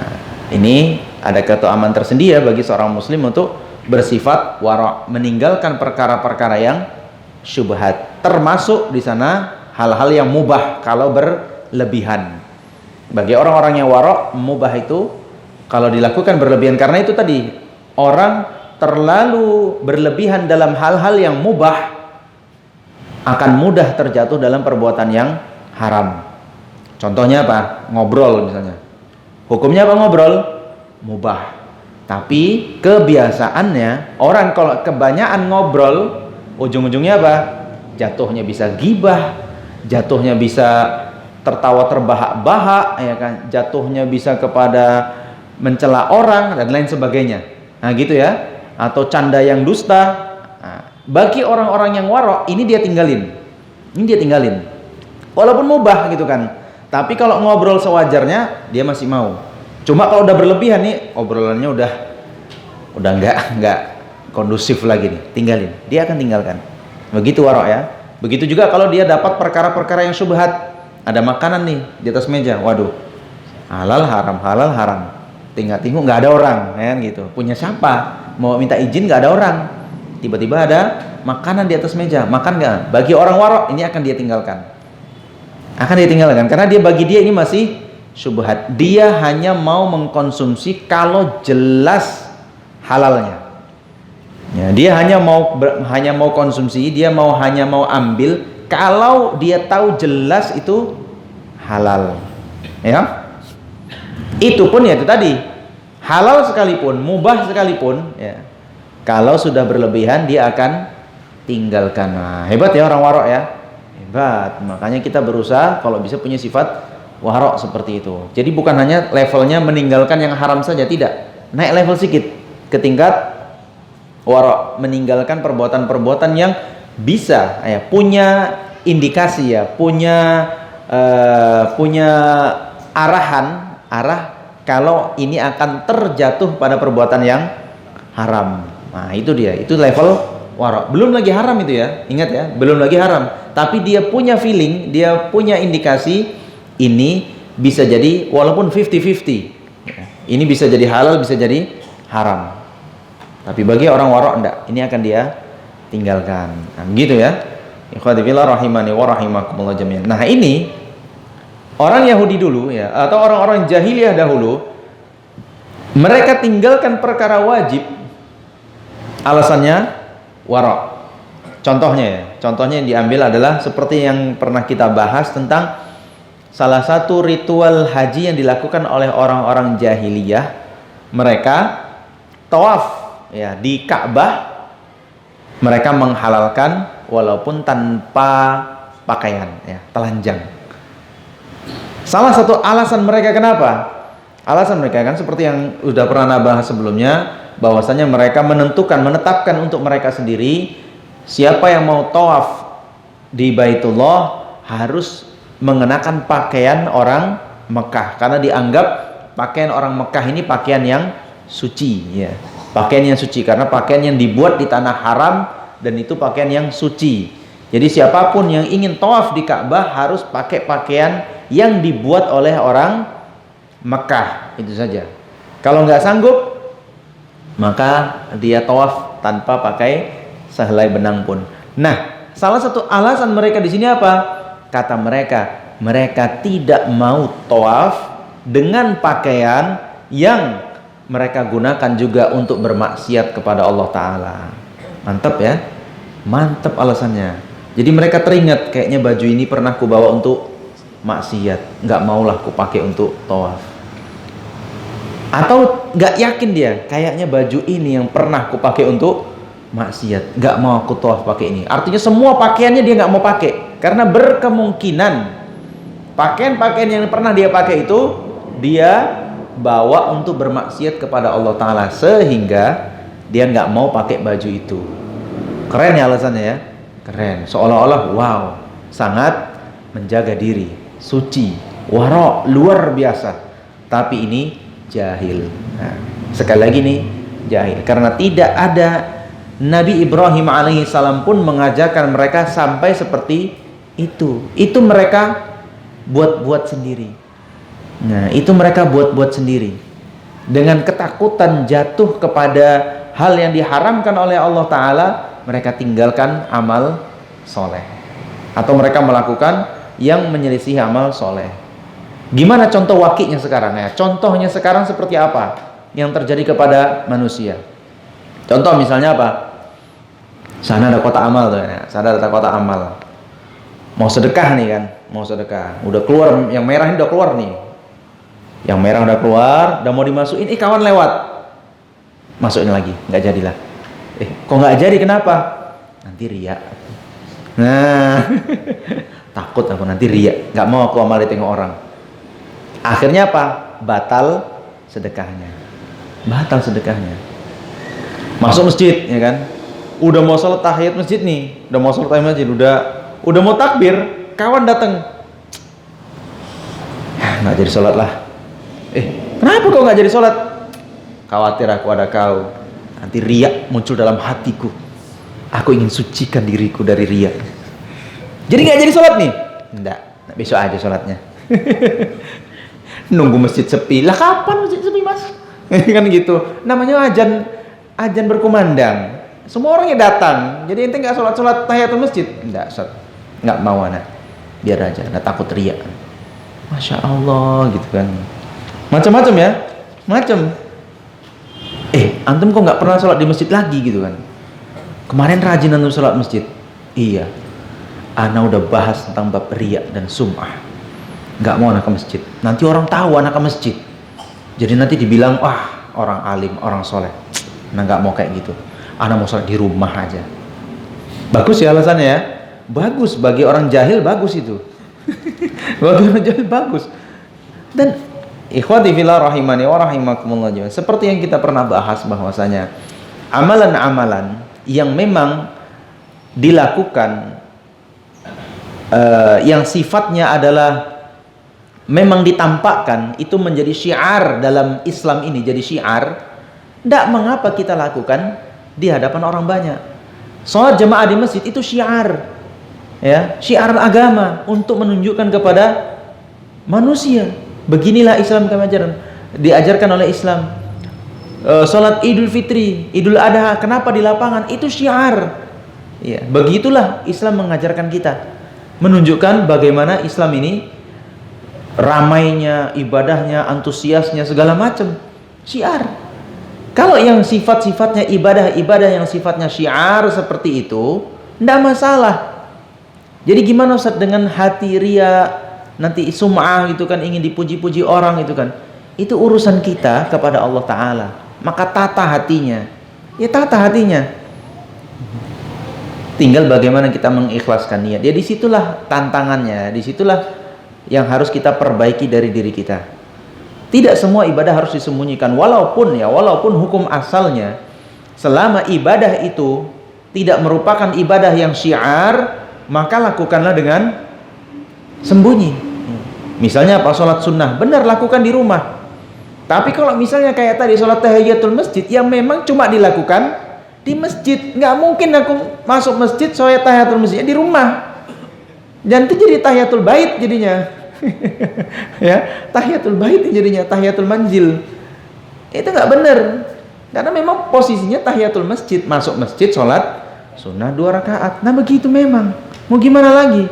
ini ada keutamaan tersendiri ya bagi seorang muslim untuk bersifat wara', meninggalkan perkara-perkara yang syubhat. Termasuk di sana hal-hal yang mubah kalau berlebihan. Bagi orang-orang yang wara', mubah itu kalau dilakukan berlebihan, karena itu tadi orang terlalu berlebihan dalam hal-hal yang mubah akan mudah terjatuh dalam perbuatan yang haram. Contohnya apa? Ngobrol misalnya. Hukumnya apa ngobrol? Mubah. Tapi kebiasaannya orang kalau kebanyakan ngobrol, ujung-ujungnya apa? Jatuhnya bisa gibah, jatuhnya bisa tertawa terbahak-bahak, ya kan? Jatuhnya bisa kepada mencela orang dan lain sebagainya. Nah, gitu ya. Atau canda yang dusta. Nah, bagi orang-orang yang wara', ini dia tinggalin. Ini dia tinggalin. Walaupun mubah gitu kan. Tapi kalau ngobrol sewajarnya, dia masih mau. Cuma kalau udah berlebihan nih, obrolannya udah nggak kondusif lagi nih, tinggalin. Dia akan tinggalkan. Begitu wara' ya. Begitu juga kalau dia dapat perkara-perkara yang syubhat. Ada makanan nih di atas meja. Waduh. Halal haram. Tinggal-tinggal nggak ada orang, kan gitu. Punya siapa? Mau minta izin nggak ada orang. Tiba-tiba ada makanan di atas meja. Makan nggak? Bagi orang wara' ini akan dia tinggalkan. Karena dia bagi dia ini masih syubhat. Dia hanya mau mengkonsumsi kalau jelas halalnya. Ya, dia hanya mau konsumsi, dia hanya mau ambil kalau dia tahu jelas itu halal. Ya. Itu pun ya itu tadi. Halal sekalipun, mubah sekalipun, ya. Kalau sudah berlebihan dia akan tinggalkan. Nah, hebat ya orang wara' ya. Hebat. Makanya kita berusaha kalau bisa punya sifat wara' seperti itu. Jadi bukan hanya levelnya meninggalkan yang haram saja, tidak. Naik level sedikit ke tingkat wara', meninggalkan perbuatan-perbuatan yang bisa ya, punya indikasi ya, punya arah kalau ini akan terjatuh pada perbuatan yang haram. Nah, itu dia. Itu level wara'. Belum lagi haram itu ya. Ingat ya, belum lagi haram. Tapi dia punya feeling, dia punya indikasi ini bisa jadi walaupun 50-50. Ini bisa jadi halal, bisa jadi haram. Tapi bagi orang wara' enggak. Ini akan dia tinggalkan. Nah, begitu ya. Ikhwati fillah rahimani wa rahimakumullah jami'an. Nah, ini orang Yahudi dulu ya, atau orang-orang jahiliyah dahulu, mereka tinggalkan perkara wajib. Alasannya wara'. Contohnya yang diambil adalah seperti yang pernah kita bahas tentang salah satu ritual haji yang dilakukan oleh orang-orang jahiliyah. Mereka tawaf ya di Ka'bah, mereka menghalalkan walaupun tanpa pakaian ya, telanjang. Salah satu alasan mereka kenapa? Alasan mereka kan seperti yang sudah pernah bahas sebelumnya, bahwasanya mereka menetapkan untuk mereka sendiri, siapa yang mau tawaf di Baitullah harus mengenakan pakaian orang Mekah, karena dianggap pakaian orang Mekah ini pakaian yang suci ya. Pakaian yang suci karena pakaian yang dibuat di tanah haram dan itu pakaian yang suci. Jadi siapapun yang ingin tawaf di Ka'bah harus pakai pakaian yang dibuat oleh orang Mekah, itu saja. Kalau nggak sanggup, maka dia tawaf tanpa pakai sehelai benang pun. Nah, salah satu alasan mereka di sini apa? Kata mereka, mereka tidak mau tawaf dengan pakaian yang mereka gunakan juga untuk bermaksiat kepada Allah Ta'ala. Mantap ya, mantap alasannya. Jadi mereka teringat, kayaknya baju ini pernah ku bawa untuk maksiat, nggak maulah ku pakai untuk tawaf. Atau nggak yakin dia, kayaknya baju ini yang pernah ku pakai untuk maksiat, nggak mau aku tawaf pakai ini. Artinya semua pakaiannya dia nggak mau pakai, karena berkemungkinan pakaian-pakaian yang pernah dia pakai itu dia bawa untuk bermaksiat kepada Allah Ta'ala, sehingga dia nggak mau pakai baju itu. Keren ya alasannya ya, keren. Seolah-olah wow, sangat menjaga diri, suci, wara', luar biasa. Tapi ini jahil. Nah, sekali lagi nih jahil, karena tidak ada Nabi Ibrahim alaihissalam pun mengajarkan mereka sampai seperti itu. Itu mereka buat-buat sendiri. Nah, itu mereka buat-buat sendiri. Dengan ketakutan jatuh kepada hal yang diharamkan oleh Allah Ta'ala, mereka tinggalkan amal soleh. Atau mereka melakukan yang menyelisih amal soleh. Gimana contoh wakilnya sekarang ya? Contohnya sekarang seperti apa yang terjadi kepada manusia? Contoh misalnya apa? Sana ada kotak amal tuh ya. Sana ada kotak amal. Mau sedekah nih kan? Mau sedekah. Udah keluar, yang merah ini udah keluar nih. Yang merah udah keluar, udah mau dimasukin, kawan lewat. Masukin lagi, nggak jadilah. Kok nggak jadi, kenapa? Nanti riya. Nah, takut aku nanti riya. Nggak mau aku amal ditengok orang. Akhirnya apa? Batal sedekahnya. Batal sedekahnya. Masuk masjid, ya kan? Udah mau sholat tahiyat masjid nih. Udah mau sholat tahiyat masjid, udah mau takbir, kawan datang. Nggak jadi sholat lah. Kenapa kau nggak jadi sholat? Khawatir aku ada kau. Nanti riya muncul dalam hatiku. Aku ingin sucikan diriku dari riya. Jadi nggak jadi sholat nih? Enggak, besok aja sholatnya. Nunggu masjid sepi. Lah kapan masjid sepi, Mas? Kan gitu. Namanya ajan berkumandang. Semua orangnya datang. Jadi ente nggak sholat tahiyatul masjid? Enggak, nggak mau anak. Biar aja, nggak takut riya. Masya Allah gitu kan. Macam-macam ya, macam. Antum kok nggak pernah sholat di masjid lagi gitu kan? Kemarin rajin antum sholat masjid. Iya, ana udah bahas tentang bab riya dan sum'ah. Nggak mau anak ke masjid. Nanti orang tahu anak ke masjid. Jadi nanti dibilang, wah orang alim, orang soleh. Nah nggak mau kayak gitu. Ana mau sholat di rumah aja. Bagus ya alasannya ya. Bagus bagi orang jahil, bagus itu. Bagi orang jahil bagus. Dan ikhwati fillah rahimani wa rahimakumullah juga. Seperti yang kita pernah bahas bahwasanya amalan-amalan yang memang dilakukan yang sifatnya adalah memang ditampakkan, itu menjadi syiar dalam Islam ini, jadi syiar. Tidak mengapa kita lakukan di hadapan orang banyak. Sholat jamaah di masjid itu syiar, ya, syiar agama untuk menunjukkan kepada manusia. Beginilah Islam kami diajarkan oleh Islam. Salat Idul Fitri, Idul Adha, kenapa di lapangan? Itu syiar. Ya, begitulah Islam mengajarkan kita, menunjukkan bagaimana Islam ini ramainya, ibadahnya, antusiasnya, segala macam syiar. Kalau yang sifat-sifatnya ibadah yang sifatnya syiar seperti itu, tidak masalah. Jadi gimana Ustaz dengan hati riya, nanti sum'ah gitu kan, ingin dipuji-puji orang itu kan, itu urusan kita kepada Allah Ta'ala. Maka tata hatinya, ya tata hatinya, tinggal bagaimana kita mengikhlaskan niat. Ya disitulah tantangannya, disitulah yang harus kita perbaiki dari diri kita. Tidak semua ibadah harus disembunyikan, walaupun hukum asalnya, selama ibadah itu tidak merupakan ibadah yang syiar, maka lakukanlah dengan sembunyi. Misalnya apa? Sholat sunnah, benar lakukan di rumah. Tapi kalau misalnya kayak tadi sholat tahiyatul masjid yang memang cuma dilakukan di masjid, nggak mungkin aku masuk masjid sholat tahiyatul masjid di rumah. Dan itu jadi tahiyatul bait jadinya. Ya, tahiyatul bait jadinya tahiyatul manzil. Itu nggak benar. Karena memang posisinya tahiyatul masjid, masuk masjid sholat sunnah 2 rakaat. Nah begitu memang. Mau gimana lagi?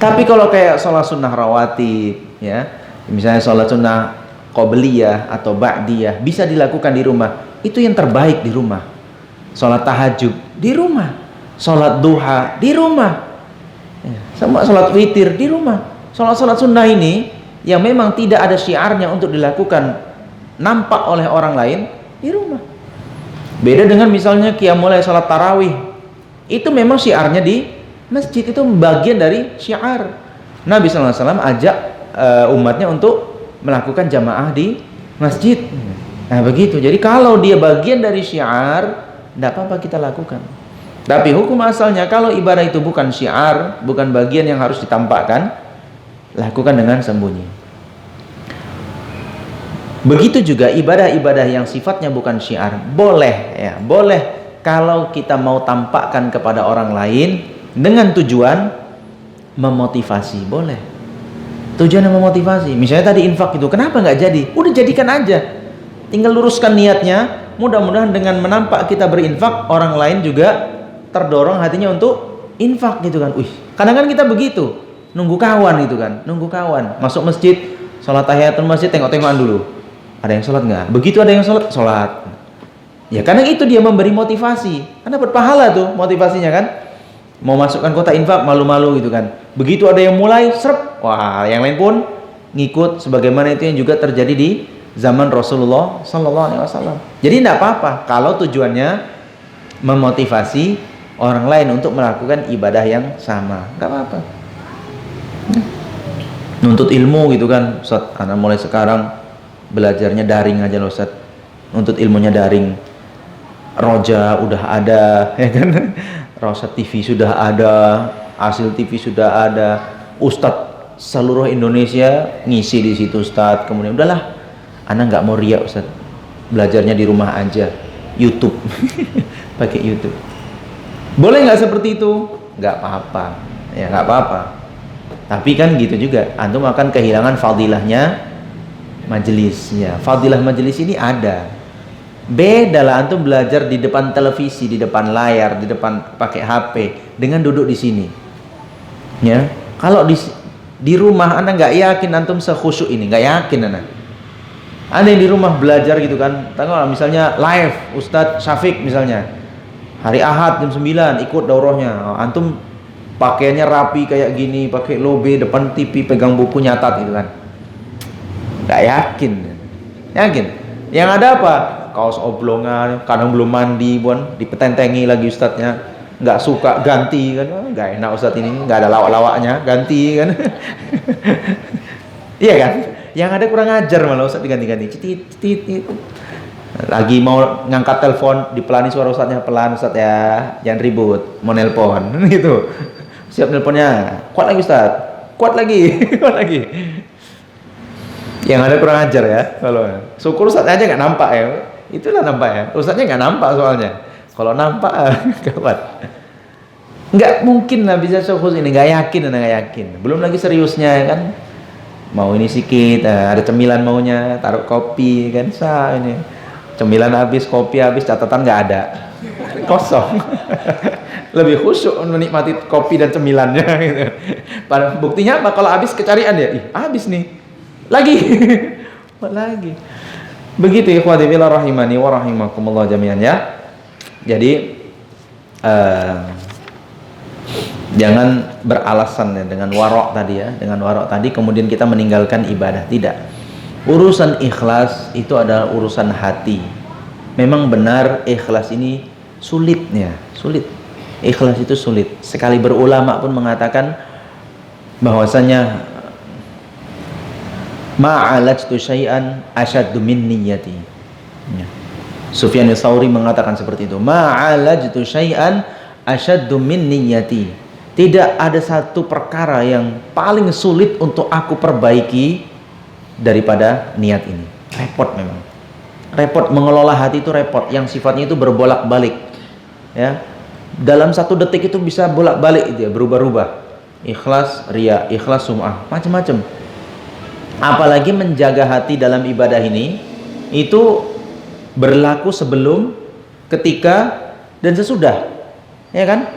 Tapi kalau kayak sholat sunnah rawatib, ya, misalnya sholat sunnah qobliyah atau ba'diyah, bisa dilakukan di rumah. Itu yang terbaik di rumah. Sholat tahajud di rumah, sholat duha di rumah, ya, sama sholat witir di rumah. Sholat sunnah ini yang memang tidak ada syiarnya untuk dilakukan nampak oleh orang lain di rumah. Beda dengan misalnya qiyamul lail, sholat tarawih, itu memang syiarnya di masjid, itu bagian dari syiar. Nabi SAW ajak umatnya untuk melakukan jamaah di masjid. Nah begitu. Jadi kalau dia bagian dari syiar, tidak apa-apa kita lakukan. Tapi hukum asalnya kalau ibadah itu bukan syiar, bukan bagian yang harus ditampakkan, lakukan dengan sembunyi. Begitu juga ibadah-ibadah yang sifatnya bukan syiar, boleh ya, boleh kalau kita mau tampakkan kepada orang lain dengan tujuan memotivasi, boleh. Tujuan yang memotivasi. Misalnya tadi infak itu, kenapa nggak jadi? Udah jadikan aja. Tinggal luruskan niatnya. Mudah-mudahan dengan menampak kita berinfak, orang lain juga terdorong hatinya untuk infak gitu kan. Kadang kan kita begitu, nunggu kawan gitu kan, nunggu kawan. Masuk masjid, sholat tahiyatul masjid, tengok-tengokan dulu. Ada yang sholat nggak? Begitu ada yang sholat, sholat. Ya kadang itu dia memberi motivasi. Kan dapat pahala tuh motivasinya kan. Mau masukkan kotak infak, malu-malu gitu kan. Begitu ada yang mulai, serp, wah yang lain pun ngikut. Sebagaimana itu yang juga terjadi di zaman Rasulullah Sallallahu Alaihi Wasallam. Jadi tidak apa-apa kalau tujuannya memotivasi orang lain untuk melakukan ibadah yang sama, nggak apa-apa. Nuntut ilmu gitu kan, Ustaz, karena mulai sekarang belajarnya daring aja loh Ustaz. Nuntut ilmunya daring. Roja udah ada, ya kan? Rosa TV sudah ada, Hasil TV sudah ada, Ustadz seluruh Indonesia ngisi di situ Ustadz. Kemudian udahlah, anak nggak mau riak Ustadz, belajarnya di rumah aja, YouTube, pakai YouTube. Boleh nggak seperti itu? Nggak apa-apa, ya nggak apa-apa. Tapi kan gitu juga, antum akan kehilangan fadilahnya majelisnya. Fadilah majelis ini ada. Beda lah antum belajar di depan televisi, di depan layar, di depan pakai HP, dengan duduk di sini. Ya, kalau di rumah anda nggak yakin antum sekhusyuk ini, nggak yakin anda. Ada yang di rumah belajar gitu kan, tengok misalnya live Ustadz Syafiq misalnya, hari Ahad jam 9 ikut daurahnya, antum pakaiannya rapi kayak gini, pakai lobe depan TV, pegang buku nyatat gitu kan, nggak yakin. Yakin? Yang ada apa? Kaos oblongan, kadang belum mandi, dipetentengi lagi ustadznya, nggak suka ganti kan, nggak enak ustadz ini, nggak ada lawak-lawaknya, ganti kan. Iya kan? Yang ada kurang ajar malah ustadz diganti-ganti, citit. Lagi mau ngangkat telepon, dipelani suara ustadznya, pelan ustadz ya, jangan ribut, mau nelpon, gitu. Siap nelponnya, kuat lagi ustadz, kuat lagi, kuat lagi. Yang ada kurang ajar ya, kalau syukur ustadznya aja nggak nampak ya. Itulah nampak ya, ustadznya nggak nampak soalnya. Kalau nampak gawat. Nggak mungkin lah bisa fokus ini, nggak yakin. Belum lagi seriusnya ya kan. Mau ini sedikit, ada cemilan maunya, taruh kopi kan, ini. Cemilan habis, kopi habis, catatan nggak ada, kosong. Lebih khusyuk menikmati kopi dan cemilannya. Gitu. Buktinya apa? Kalau habis kecarian ya, habis nih, lagi, lagi. Begitu ikhwati fillah rahimani wa rahimakumullah jami'an ya. Jadi jangan beralasan ya dengan warok tadi ya, dengan warok tadi kemudian kita meninggalkan ibadah, tidak. Urusan ikhlas itu adalah urusan hati. Memang benar ikhlas ini sulitnya, sulit. Ikhlas itu sulit. Sekali berulama pun mengatakan bahwasanya ma'alajtu syai'an asyaddu min niyyati. Ya. Sufyan Ats-Tsauri mengatakan seperti itu. Ma'alajtu syai'an asyaddu min niyyati. Tidak ada satu perkara yang paling sulit untuk aku perbaiki daripada niat ini. Repot memang. Repot mengelola hati itu repot, yang sifatnya itu berbolak-balik. Ya. Dalam satu detik itu bisa bolak-balik itu ya, berubah-ubah. Ikhlas, riya, ikhlas, sum'ah, macam-macam. Apalagi menjaga hati dalam ibadah ini itu berlaku sebelum, ketika, dan sesudah, ya kan?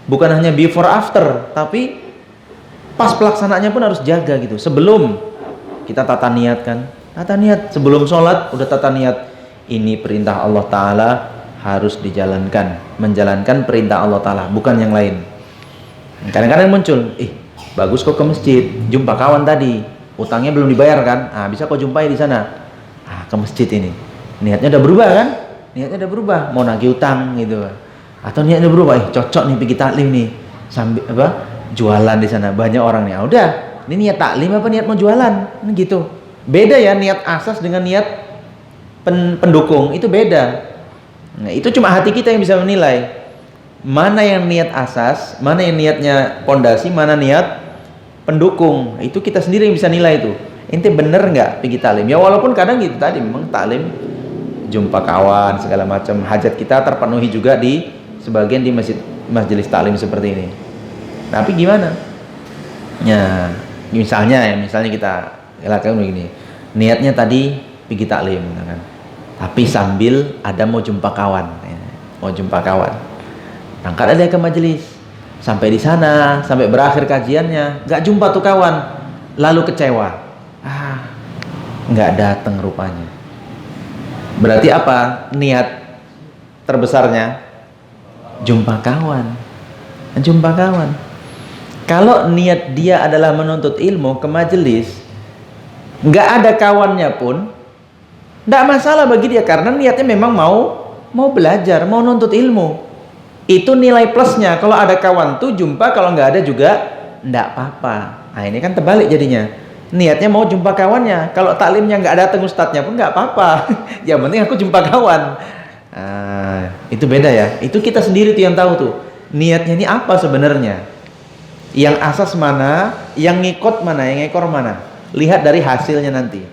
Bukan hanya before after, tapi pas pelaksanaannya pun harus jaga gitu. Sebelum kita tata niat kan, tata niat sebelum sholat udah tata niat, ini perintah Allah Ta'ala harus dijalankan, menjalankan perintah Allah Ta'ala, bukan yang lain. Kadang-kadang muncul, bagus kok ke masjid, jumpa kawan tadi, utangnya belum dibayar kan, bisa kau jumpai di sana, ke masjid ini, niatnya udah berubah kan, niatnya udah berubah, mau nagih utang gitu, atau niatnya udah berubah, cocok nih pergi taklim nih, sambil jualan di sana banyak orang nih, udah, ini niat taklim apa niat mau jualan, gitu, beda ya niat asas dengan niat pendukung, itu beda. Nah, itu cuma hati kita yang bisa menilai mana yang niat asas, mana yang niatnya pondasi, mana niat pendukung. Itu kita sendiri yang bisa nilai itu. Ente bener nggak pergi taklim? Ya walaupun kadang gitu tadi memang taklim, jumpa kawan segala macam, hajat kita terpenuhi juga di sebagian di majelis taklim seperti ini. Tapi gimana? Ya misalnya kita lakukan begini, niatnya tadi pergi taklim, kan? Tapi sambil ada mau jumpa kawan, berangkat aja ke majelis, sampai di sana, sampai berakhir kajiannya, nggak jumpa tuh kawan, lalu kecewa, nggak datang rupanya. Berarti apa niat terbesarnya? Jumpa kawan. Kalau niat dia adalah menuntut ilmu ke majelis, nggak ada kawannya pun, nggak masalah bagi dia, karena niatnya memang mau belajar, mau nuntut ilmu. Itu nilai plusnya. Kalau ada kawan tuh jumpa, kalau nggak ada juga nggak apa-apa. Nah ini kan terbalik jadinya. Niatnya mau jumpa kawannya, kalau taklimnya nggak datang ustadznya pun nggak apa-apa. Yang penting aku jumpa kawan. Itu beda ya. Itu kita sendiri tuh yang tahu tuh niatnya ini apa sebenarnya. Yang asas mana, yang ngikut mana, yang ngekor mana. Lihat dari hasilnya nanti.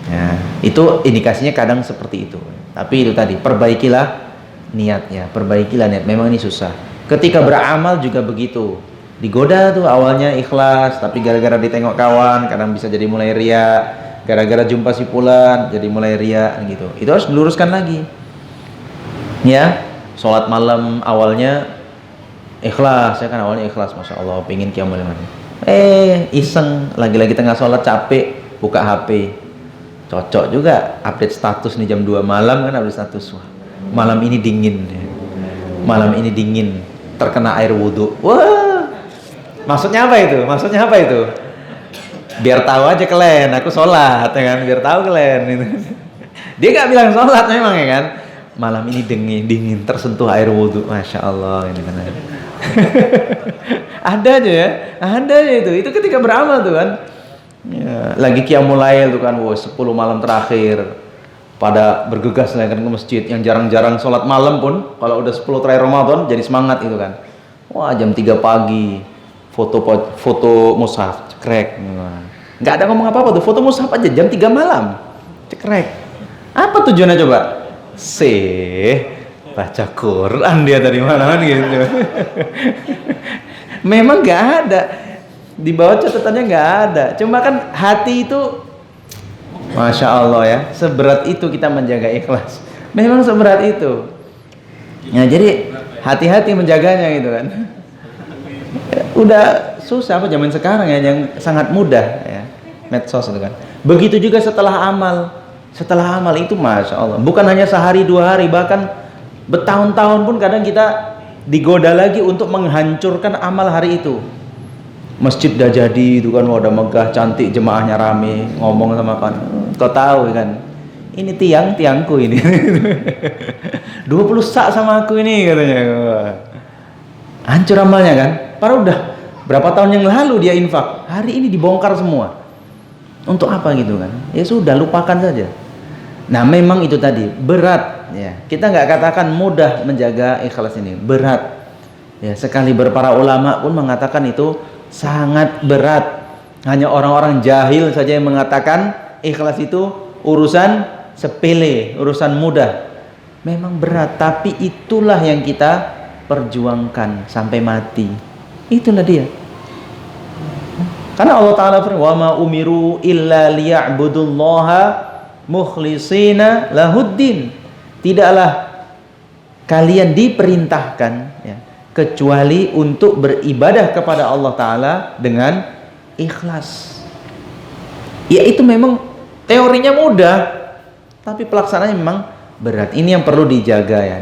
Ya, itu indikasinya kadang seperti itu. Tapi itu tadi, perbaikilah niatnya, perbaikilah niat. Memang ini susah. Ketika beramal juga begitu. Digoda tuh awalnya ikhlas, tapi gara-gara ditengok kawan, kadang bisa jadi mulai ria. Gara-gara jumpa si fulan, jadi mulai ria gitu. Itu harus diluruskan lagi. Ya, sholat malam awalnya ikhlas, saya kan awalnya ikhlas, masya Allah, pengen qiyamul lail. Iseng, lagi-lagi tengah sholat capek, buka HP, cocok juga, update status nih jam 2 malam kan, update status. Wah, malam ini dingin, terkena air wudhu. Wah, maksudnya apa itu? Biar tahu aja kalian, aku sholat, ya kan? Biar tahu kalian. Gitu. Dia nggak bilang sholat memang ya kan? Malam ini dingin, tersentuh air wudhu, masya Allah, ini kan. ada aja itu ketika beramal tuh kan ya, lagi qiyamul lail tuh kan, 10 malam terakhir pada bergegas lah kan ke masjid, yang jarang-jarang sholat malam pun kalau udah 10 terakhir Ramadan jadi semangat itu kan. Wah, jam 3 pagi foto mushaf cekrek, nggak ada ngomong apa-apa tuh, foto mushaf aja jam 3 malam cekrek. Apa tujuannya coba? Baca Quran dia dari mana gitu. Memang nggak ada di bawah catatannya, nggak ada. Cuma kan hati itu, masya Allah ya, seberat itu kita menjaga ikhlas. Memang seberat itu. Ya jadi hati-hati menjaganya gitu kan. Udah susah apa zaman sekarang ya, yang sangat mudah ya, medsos itu kan. Begitu juga setelah amal. Setelah amal itu masya Allah, bukan hanya sehari 2 hari, bahkan bertahun-tahun pun kadang kita digoda lagi untuk menghancurkan amal hari itu. Masjid udah jadi itu kan, udah megah, cantik, jemaahnya rame, ngomong sama kan, kau tahu kan, ini tiangku ini 20 sak sama aku ini katanya. Hancur amalnya kan, padahal udah berapa tahun yang lalu dia infak, hari ini dibongkar semua. Untuk apa gitu kan? Ya sudah, lupakan saja. Nah memang itu tadi berat ya. Kita nggak katakan mudah menjaga ikhlas ini, berat ya. Sekali para ulama pun mengatakan itu sangat berat. Hanya orang-orang jahil saja yang mengatakan ikhlas itu urusan sepele, urusan mudah. Memang berat, tapi itulah yang kita perjuangkan sampai mati. Itulah dia. Karena Allah Ta'ala firman, wa ma umiru illa liya'budullaha mukhlisina lahuddin. Tidaklah kalian diperintahkan ya, kecuali untuk beribadah kepada Allah Ta'ala dengan ikhlas. Ya itu memang teorinya mudah, tapi pelaksanaannya memang berat. Ini yang perlu dijaga ya,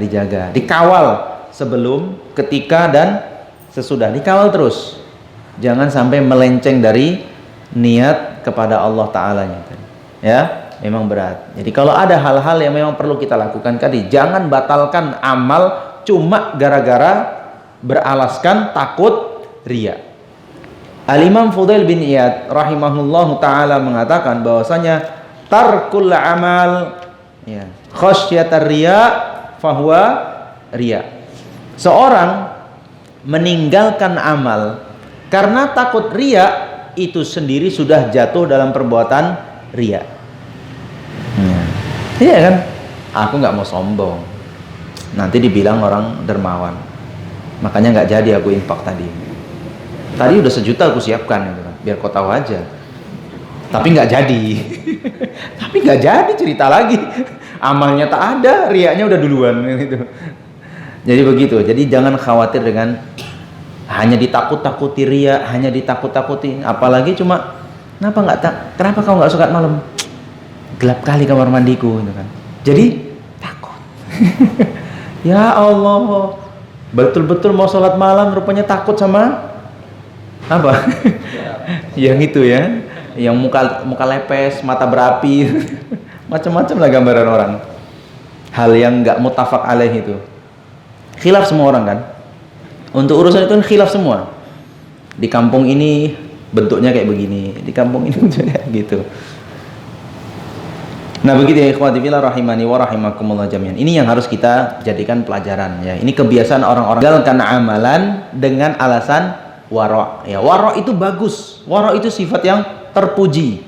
dikawal sebelum, ketika, dan sesudah. Dikawal terus. Jangan sampai melenceng dari niat kepada Allah Ta'ala. Ya, memang berat. Jadi kalau ada hal-hal yang memang perlu kita lakukan tadi, jangan batalkan amal cuma gara-gara beralaskan takut riya. Al-Imam Fudail bin Iyad rahimahullahu ta'ala mengatakan bahwasanya tarkul amal ya, khasyatar riya fahuwa riya. Seorang meninggalkan amal karena takut riya, itu sendiri sudah jatuh dalam perbuatan riya. Iya kan? Aku nggak mau sombong, nanti dibilang orang dermawan, makanya nggak jadi aku infak tadi. Tadi udah 1 juta aku siapkan gitu kan. biar kau tahu aja. Tapi nggak jadi. Tapi nggak jadi, cerita lagi. Amalnya tak ada, riaknya udah duluan gitu. Jadi begitu. Jadi jangan khawatir dengan hanya ditakut-takuti riak, hanya ditakut-takuti. Apalagi cuma kenapa kau nggak sholat malam? Gelap kali kamar mandiku, gitu kan. Jadi takut. Ya Allah, betul-betul mau sholat malam, rupanya takut sama apa? Yang itu ya, yang muka lepes, mata berapi, macam-macam lah gambaran orang. Hal yang nggak mutafak alaih itu. Khilaf semua orang kan. Untuk urusan itu khilaf semua. Di kampung ini bentuknya kayak begini, di kampung ini bentuknya kayak gitu. Nah begitu ya ikhwati fillah rahimani wa rahimakumullah jami'an. Ini yang harus kita jadikan pelajaran ya. Ini kebiasaan orang-orang gagalkan amalan dengan alasan wara'. Ya, wara' itu bagus. Wara' itu sifat yang terpuji.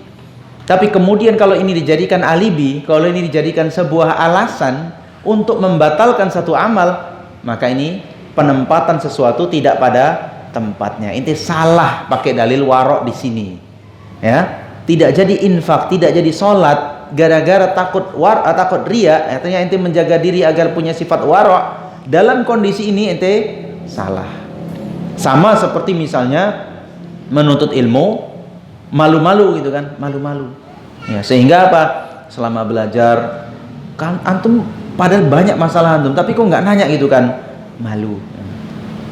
Tapi kemudian kalau ini dijadikan alibi, kalau ini dijadikan sebuah alasan untuk membatalkan satu amal, maka ini penempatan sesuatu tidak pada tempatnya. Inti salah pakai dalil wara' di sini. Ya, tidak jadi infak, tidak jadi sholat gara-gara takut riya. Artinya ente menjaga diri agar punya sifat wara'. Dalam kondisi ini ente salah. Sama seperti misalnya menuntut ilmu malu-malu gitu kan, malu-malu. Ya, sehingga apa? Selama belajar kan antum padahal banyak masalah antum, tapi kok nggak nanya gitu kan? Malu.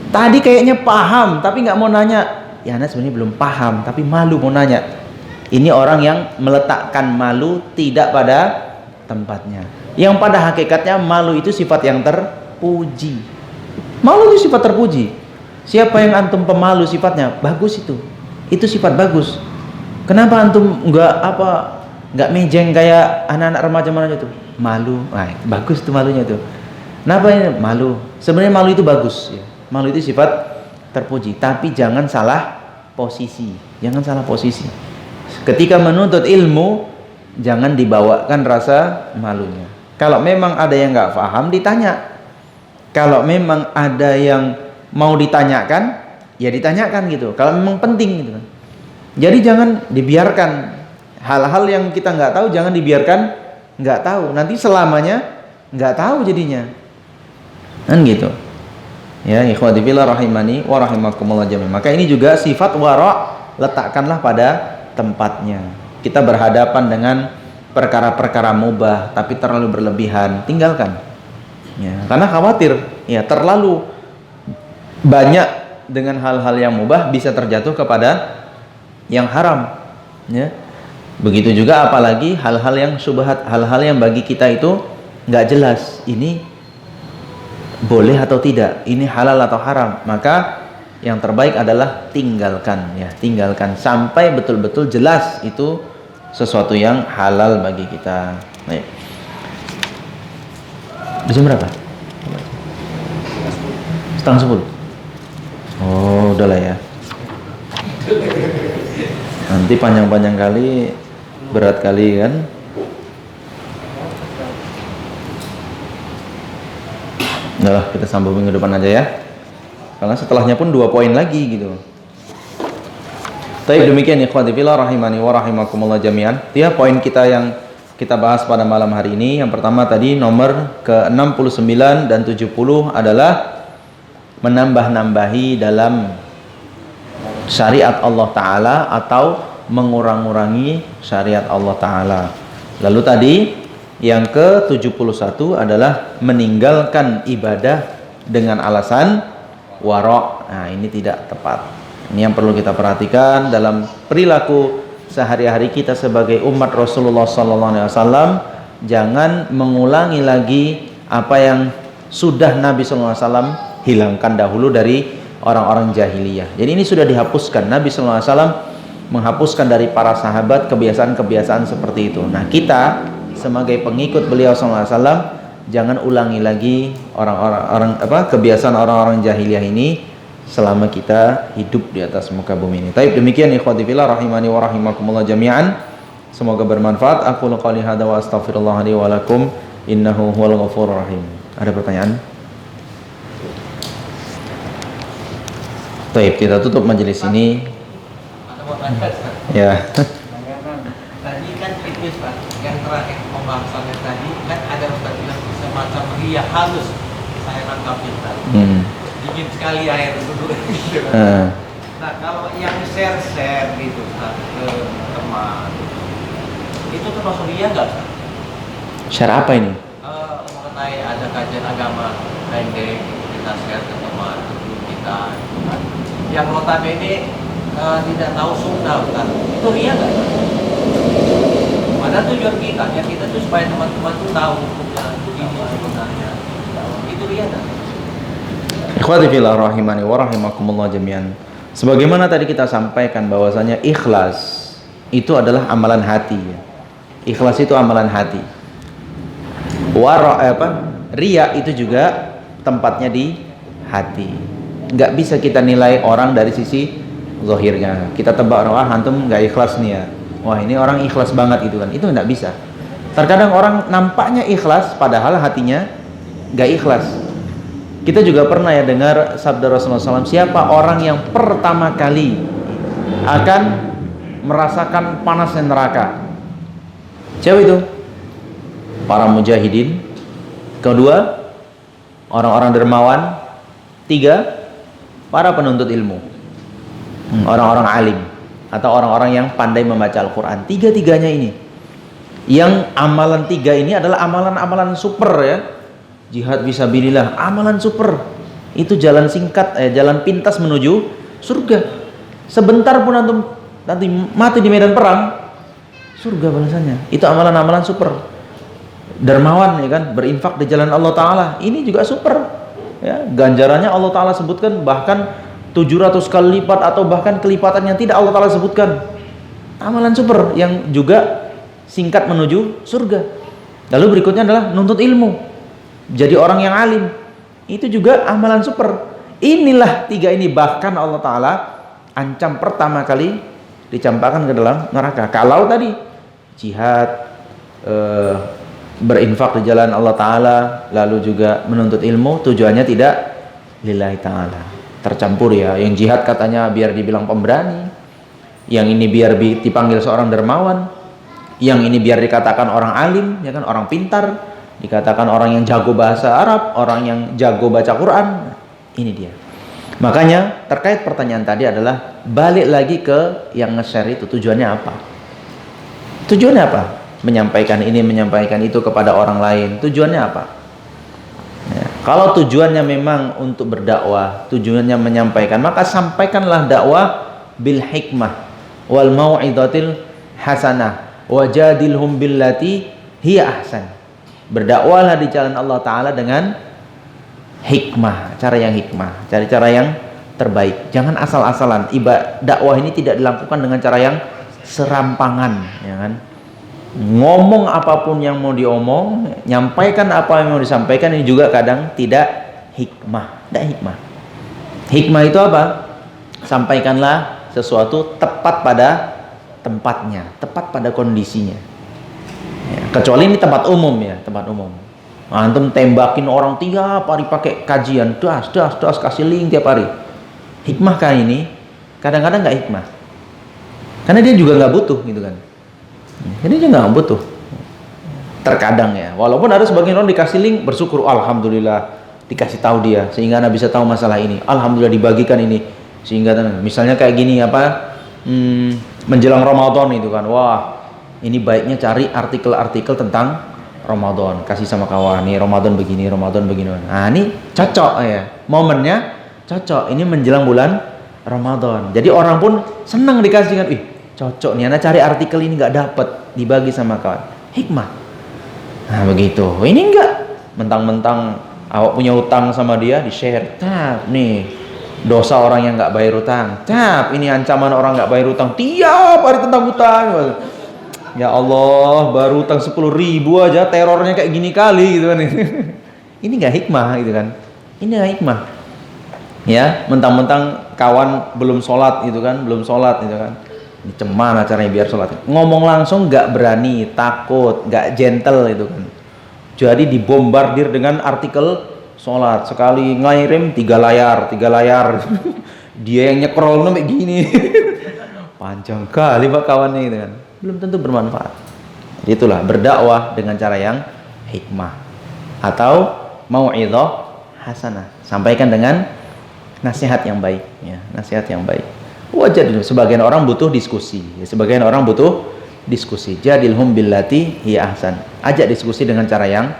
Tadi kayaknya paham, tapi nggak mau nanya. Ya, Anda sebenarnya belum paham, tapi malu mau nanya. Ini orang yang meletakkan malu tidak pada tempatnya. Yang pada hakikatnya malu itu sifat yang terpuji. Malu itu sifat terpuji. Siapa yang antum pemalu sifatnya? Bagus itu. Itu sifat bagus. Kenapa antum nggak mejeng kayak anak-anak remaja mana itu? Malu. Nah, bagus itu malunya tuh. Kenapa ini malu? Sebenarnya malu itu bagus ya. Malu itu sifat terpuji, tapi jangan salah posisi. Jangan salah posisi. Ketika menuntut ilmu, jangan dibawakan rasa malunya. Kalau memang ada yang nggak paham, ditanya. Kalau memang ada yang mau ditanyakan, ya ditanyakan gitu. Kalau memang penting gitu kan. Jadi jangan dibiarkan hal-hal yang kita nggak tahu, jangan dibiarkan nggak tahu. Nanti selamanya nggak tahu jadinya. Kan gitu. Ya, ikhwati fillah rahimani wa rahimakumullah jami'an. Maka ini juga sifat wara', letakkanlah pada tempatnya. Kita berhadapan dengan perkara-perkara mubah tapi terlalu berlebihan, tinggalkan. Ya, karena khawatir ya terlalu banyak dengan hal-hal yang mubah bisa terjatuh kepada yang haram. Ya. Begitu juga apalagi hal-hal yang syubhat, hal-hal yang bagi kita itu nggak jelas. Ini boleh atau tidak, ini halal atau haram, maka yang terbaik adalah tinggalkan ya, tinggalkan sampai betul-betul jelas itu sesuatu yang halal bagi kita. Baik. Jam berapa? 9:30. Oh, udahlah ya. Nanti panjang-panjang kali, berat kali kan. Udahlah, kita sambung minggu depan aja ya. Karena setelahnya pun 2 poin lagi gitu. Baik, demikian ikhwati fillah rahimani wa rahimakumullah jami'an. Ya, poin kita yang kita bahas pada malam hari ini. Yang pertama tadi nomor ke-69 dan 70 adalah menambah-nambahi dalam syariat Allah Ta'ala atau mengurang-urangi syariat Allah Ta'ala. Lalu tadi yang ke-71 adalah meninggalkan ibadah dengan alasan wara'. Nah, ini tidak tepat. Ini yang perlu kita perhatikan dalam perilaku sehari-hari kita sebagai umat Rasulullah SAW. Jangan mengulangi lagi apa yang sudah Nabi SAW hilangkan dahulu dari orang-orang jahiliyah. Jadi ini sudah dihapuskan. Nabi SAW menghapuskan dari para sahabat kebiasaan-kebiasaan seperti itu. Nah, kita sebagai pengikut beliau SAW jangan ulangi lagi kebiasaan orang-orang jahiliyah ini selama kita hidup di atas muka bumi ini. Taib, demikian ikhwati fillah rahimani wa rahimakumullah jami'an. Semoga bermanfaat. Aku qouli hadza wa astaghfirullah li wa lakum innahu huwal ghafurur rahim. Ada pertanyaan? Taib, kita tutup majelis ini. mau tanya Ustaz. Ya. Tadi kan itu Ustaz, yang terakhir pembahasannya tadi kan ada Ustaz bilang semacam riak halus. Saya nangkap Ustaz. Dingin sekali air dulu gitu. Nah, kalau yang share gitu Ustaz ke teman, itu termasuk riak nggak Ustaz? Share apa ini? Mengenai ada kajian agama pendek kita share ke teman kita kan. Yang notabene tidak tahu sunnah Ustaz, itu riak nggak? Padahal tujuan kita tuh supaya teman-teman tuh tahu hukumnya ini sebenarnya. Itu riak nggak? Ikhwati fillah rahimani wa rahimakumullah jami'an. Sebagaimana tadi kita sampaikan bahwasanya ikhlas itu adalah amalan hati. Ikhlas itu amalan hati. Riya itu juga tempatnya di hati. Nggak bisa kita nilai orang dari sisi zahirnya. Kita tebak, wah antum nggak ikhlas nih ya. Wah ini orang ikhlas banget gitu kan. Itu nggak bisa. Terkadang orang nampaknya ikhlas padahal hatinya nggak ikhlas. Kita juga pernah ya dengar sabda Rasulullah SAW, siapa orang yang pertama kali akan merasakan panasnya neraka? Siapa itu? Para mujahidin. Kedua, orang-orang dermawan. Tiga, para penuntut ilmu, orang-orang alim atau orang-orang yang pandai membaca Al-Quran. Tiga-tiganya ini, yang amalan tiga ini adalah amalan-amalan super ya. Jihad fisabilillah, amalan super. Itu jalan singkat, jalan pintas menuju surga. Sebentar pun antum nanti mati di medan perang, surga balasannya. Itu amalan-amalan super. Dermawan ya kan, berinfak di jalan Allah Ta'ala, ini juga super ya. Ganjarannya Allah Ta'ala sebutkan bahkan 700 kali lipat atau bahkan kelipatan yang tidak Allah Ta'ala sebutkan. Amalan super yang juga singkat menuju surga. Lalu berikutnya adalah nuntut ilmu, jadi orang yang alim, itu juga amalan super. Inilah tiga ini bahkan Allah Ta'ala ancam pertama kali dicampakkan ke dalam neraka. Kalau tadi jihad, berinfak di jalan Allah Ta'ala, lalu juga menuntut ilmu, tujuannya tidak lillahi ta'ala, tercampur ya. Yang jihad katanya biar dibilang pemberani, yang ini biar dipanggil seorang dermawan, yang ini biar dikatakan orang alim ya kan, orang pintar, dikatakan orang yang jago bahasa Arab, orang yang jago baca Quran. Ini dia. Makanya terkait pertanyaan tadi adalah balik lagi ke yang nge-share itu, tujuannya apa? Tujuannya apa? Menyampaikan ini, menyampaikan itu kepada orang lain. Tujuannya apa? Ya, kalau tujuannya memang untuk berdakwah, tujuannya menyampaikan, maka sampaikanlah dakwah bil hikmah wal mau'izatil hasanah wajadilhum billati hiya ahsan. Berdakwahlah di jalan Allah Ta'ala dengan hikmah, cara yang hikmah, cari cara yang terbaik. Jangan asal-asalan. Dakwah ini tidak dilakukan dengan cara yang serampangan ya kan? Ngomong apapun yang mau diomong, nyampaikan apa yang mau disampaikan, ini juga kadang tidak hikmah. Tidak hikmah. Hikmah itu apa? Sampaikanlah sesuatu tepat pada tempatnya, tepat pada kondisinya ya, kecuali ini tempat umum ya, tempat umum. Antum tembakin orang tiap hari pakai kajian, das kasih link tiap hari. Hikmah kan ini? Kadang-kadang nggak hikmah, karena dia juga nggak butuh gitu kan. Jadi dia nggak butuh. Terkadang ya, walaupun ada sebagian orang dikasih link bersyukur, alhamdulillah dikasih tahu dia sehingga Anda bisa tahu masalah ini. Alhamdulillah dibagikan ini sehingga misalnya kayak gini apa, menjelang Ramadan itu kan, wah ini baiknya cari artikel-artikel tentang Ramadan, kasih sama kawan nih, Ramadan begini. Nah ini cocok ya, momennya cocok, ini menjelang bulan Ramadan. Jadi orang pun senang dikasihkan, ih cocok nih, Anda cari artikel ini nggak dapet, dibagi sama kawan. Hikmah. Nah begitu. Ini enggak mentang-mentang awak punya utang sama dia, di-share. Tap nih, dosa orang yang nggak bayar utang. Tap, ini ancaman orang nggak bayar utang. Tiap hari tentang utang. Ya Allah, baru utang 10.000 aja terornya kayak gini kali gitu kan. Ini nggak hikmah gitu kan. Ini nggak hikmah. Ya, mentang-mentang kawan belum sholat gitu kan, belum sholat gitu kan. Ini cemana caranya biar sholat? Ngomong langsung nggak berani, takut, nggak gentle itu kan. Jadi dibombardir dengan artikel sholat, sekali ngirim 3 layar. Dia yang nyekrol sampai gini. panjang kali pak kawannya gitu kan, belum tentu bermanfaat. Jadi itulah berdakwah dengan cara yang hikmah atau mau'izah hasanah, sampaikan dengan nasihat yang baik, ya, nasihat yang baik. Wajar, sebagian orang butuh diskusi, ya, sebagian orang butuh diskusi. Jadilhum billati hiya ahsan, ajak diskusi dengan cara yang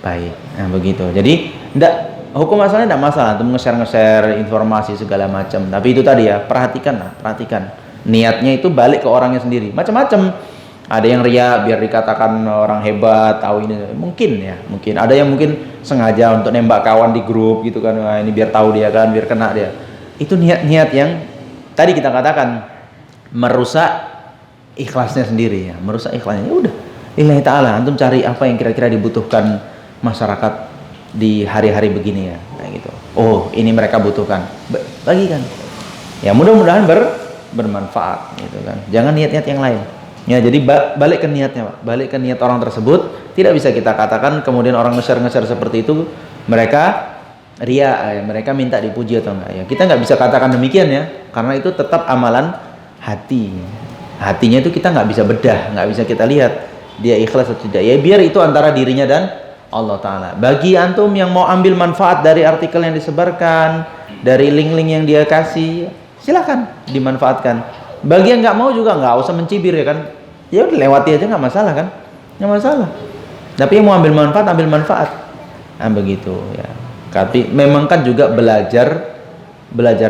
baik. Nah begitu. Jadi hukum asalnya tidak masalah untuk nge-share informasi segala macam. Tapi itu tadi ya, perhatikan niatnya itu balik ke orangnya sendiri. Macam-macam. Ada yang ria biar dikatakan orang hebat, tahu ini. Mungkin ada yang mungkin sengaja untuk nembak kawan di grup gitu kan. Nah, ini biar tahu dia kan, biar kena dia. Itu niat-niat yang tadi kita katakan merusak ikhlasnya sendiri ya, merusak ikhlasnya. Ya udah, lillahi ta'ala, antum cari apa yang kira-kira dibutuhkan masyarakat di hari-hari begini ya, kayak gitu. Oh, ini mereka butuhkan, bagikan. Ya mudah-mudahan bermanfaat gitu kan. Jangan niat-niat yang lain. Ya, jadi balik ke niatnya, Pak. Balik ke niat orang tersebut. Tidak bisa kita katakan kemudian orang nge-share seperti itu mereka ria, ya, mereka minta dipuji atau enggak ya. Kita nggak bisa katakan demikian ya, karena itu tetap amalan hati. Hatinya itu kita nggak bisa bedah, nggak bisa kita lihat dia ikhlas atau tidak. Ya biar itu antara dirinya dan Allah Ta'ala. Bagi antum yang mau ambil manfaat dari artikel yang disebarkan, dari link-link yang dia kasih, silakan dimanfaatkan. Bagi yang nggak mau juga nggak usah mencibir ya kan. Ya udah lewati aja, nggak masalah kan, nggak masalah. Tapi yang mau ambil manfaat, nah begitu ya. Tapi memang kan juga belajar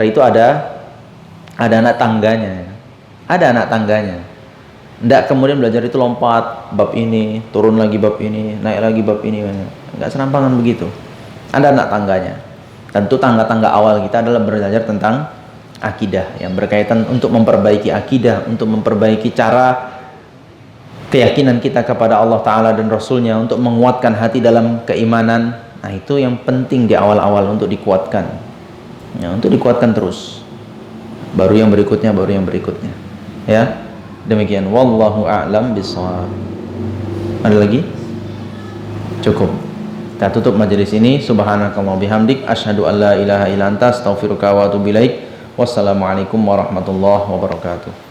itu ada anak tangganya, Nggak kemudian belajar itu lompat bab ini, turun lagi bab ini, naik lagi bab ini, nggak serampangan begitu. Ada anak tangganya. Tentu tangga-tangga awal kita adalah belajar tentang akidah yang berkaitan untuk memperbaiki akidah, untuk memperbaiki cara keyakinan kita kepada Allah Ta'ala dan Rasulnya, untuk menguatkan hati dalam keimanan. Nah itu yang penting di awal-awal untuk dikuatkan ya, untuk dikuatkan terus, baru yang berikutnya ya. Demikian, wallahu a'lam bishawab. Ada lagi? Cukup, kita tutup majelis ini. Subhanakallah bihamdik, asyhadu an la ilaha illa anta, astaghfiruka wa atubu ilaik. Wassalamualaikum warahmatullahi wabarakatuh.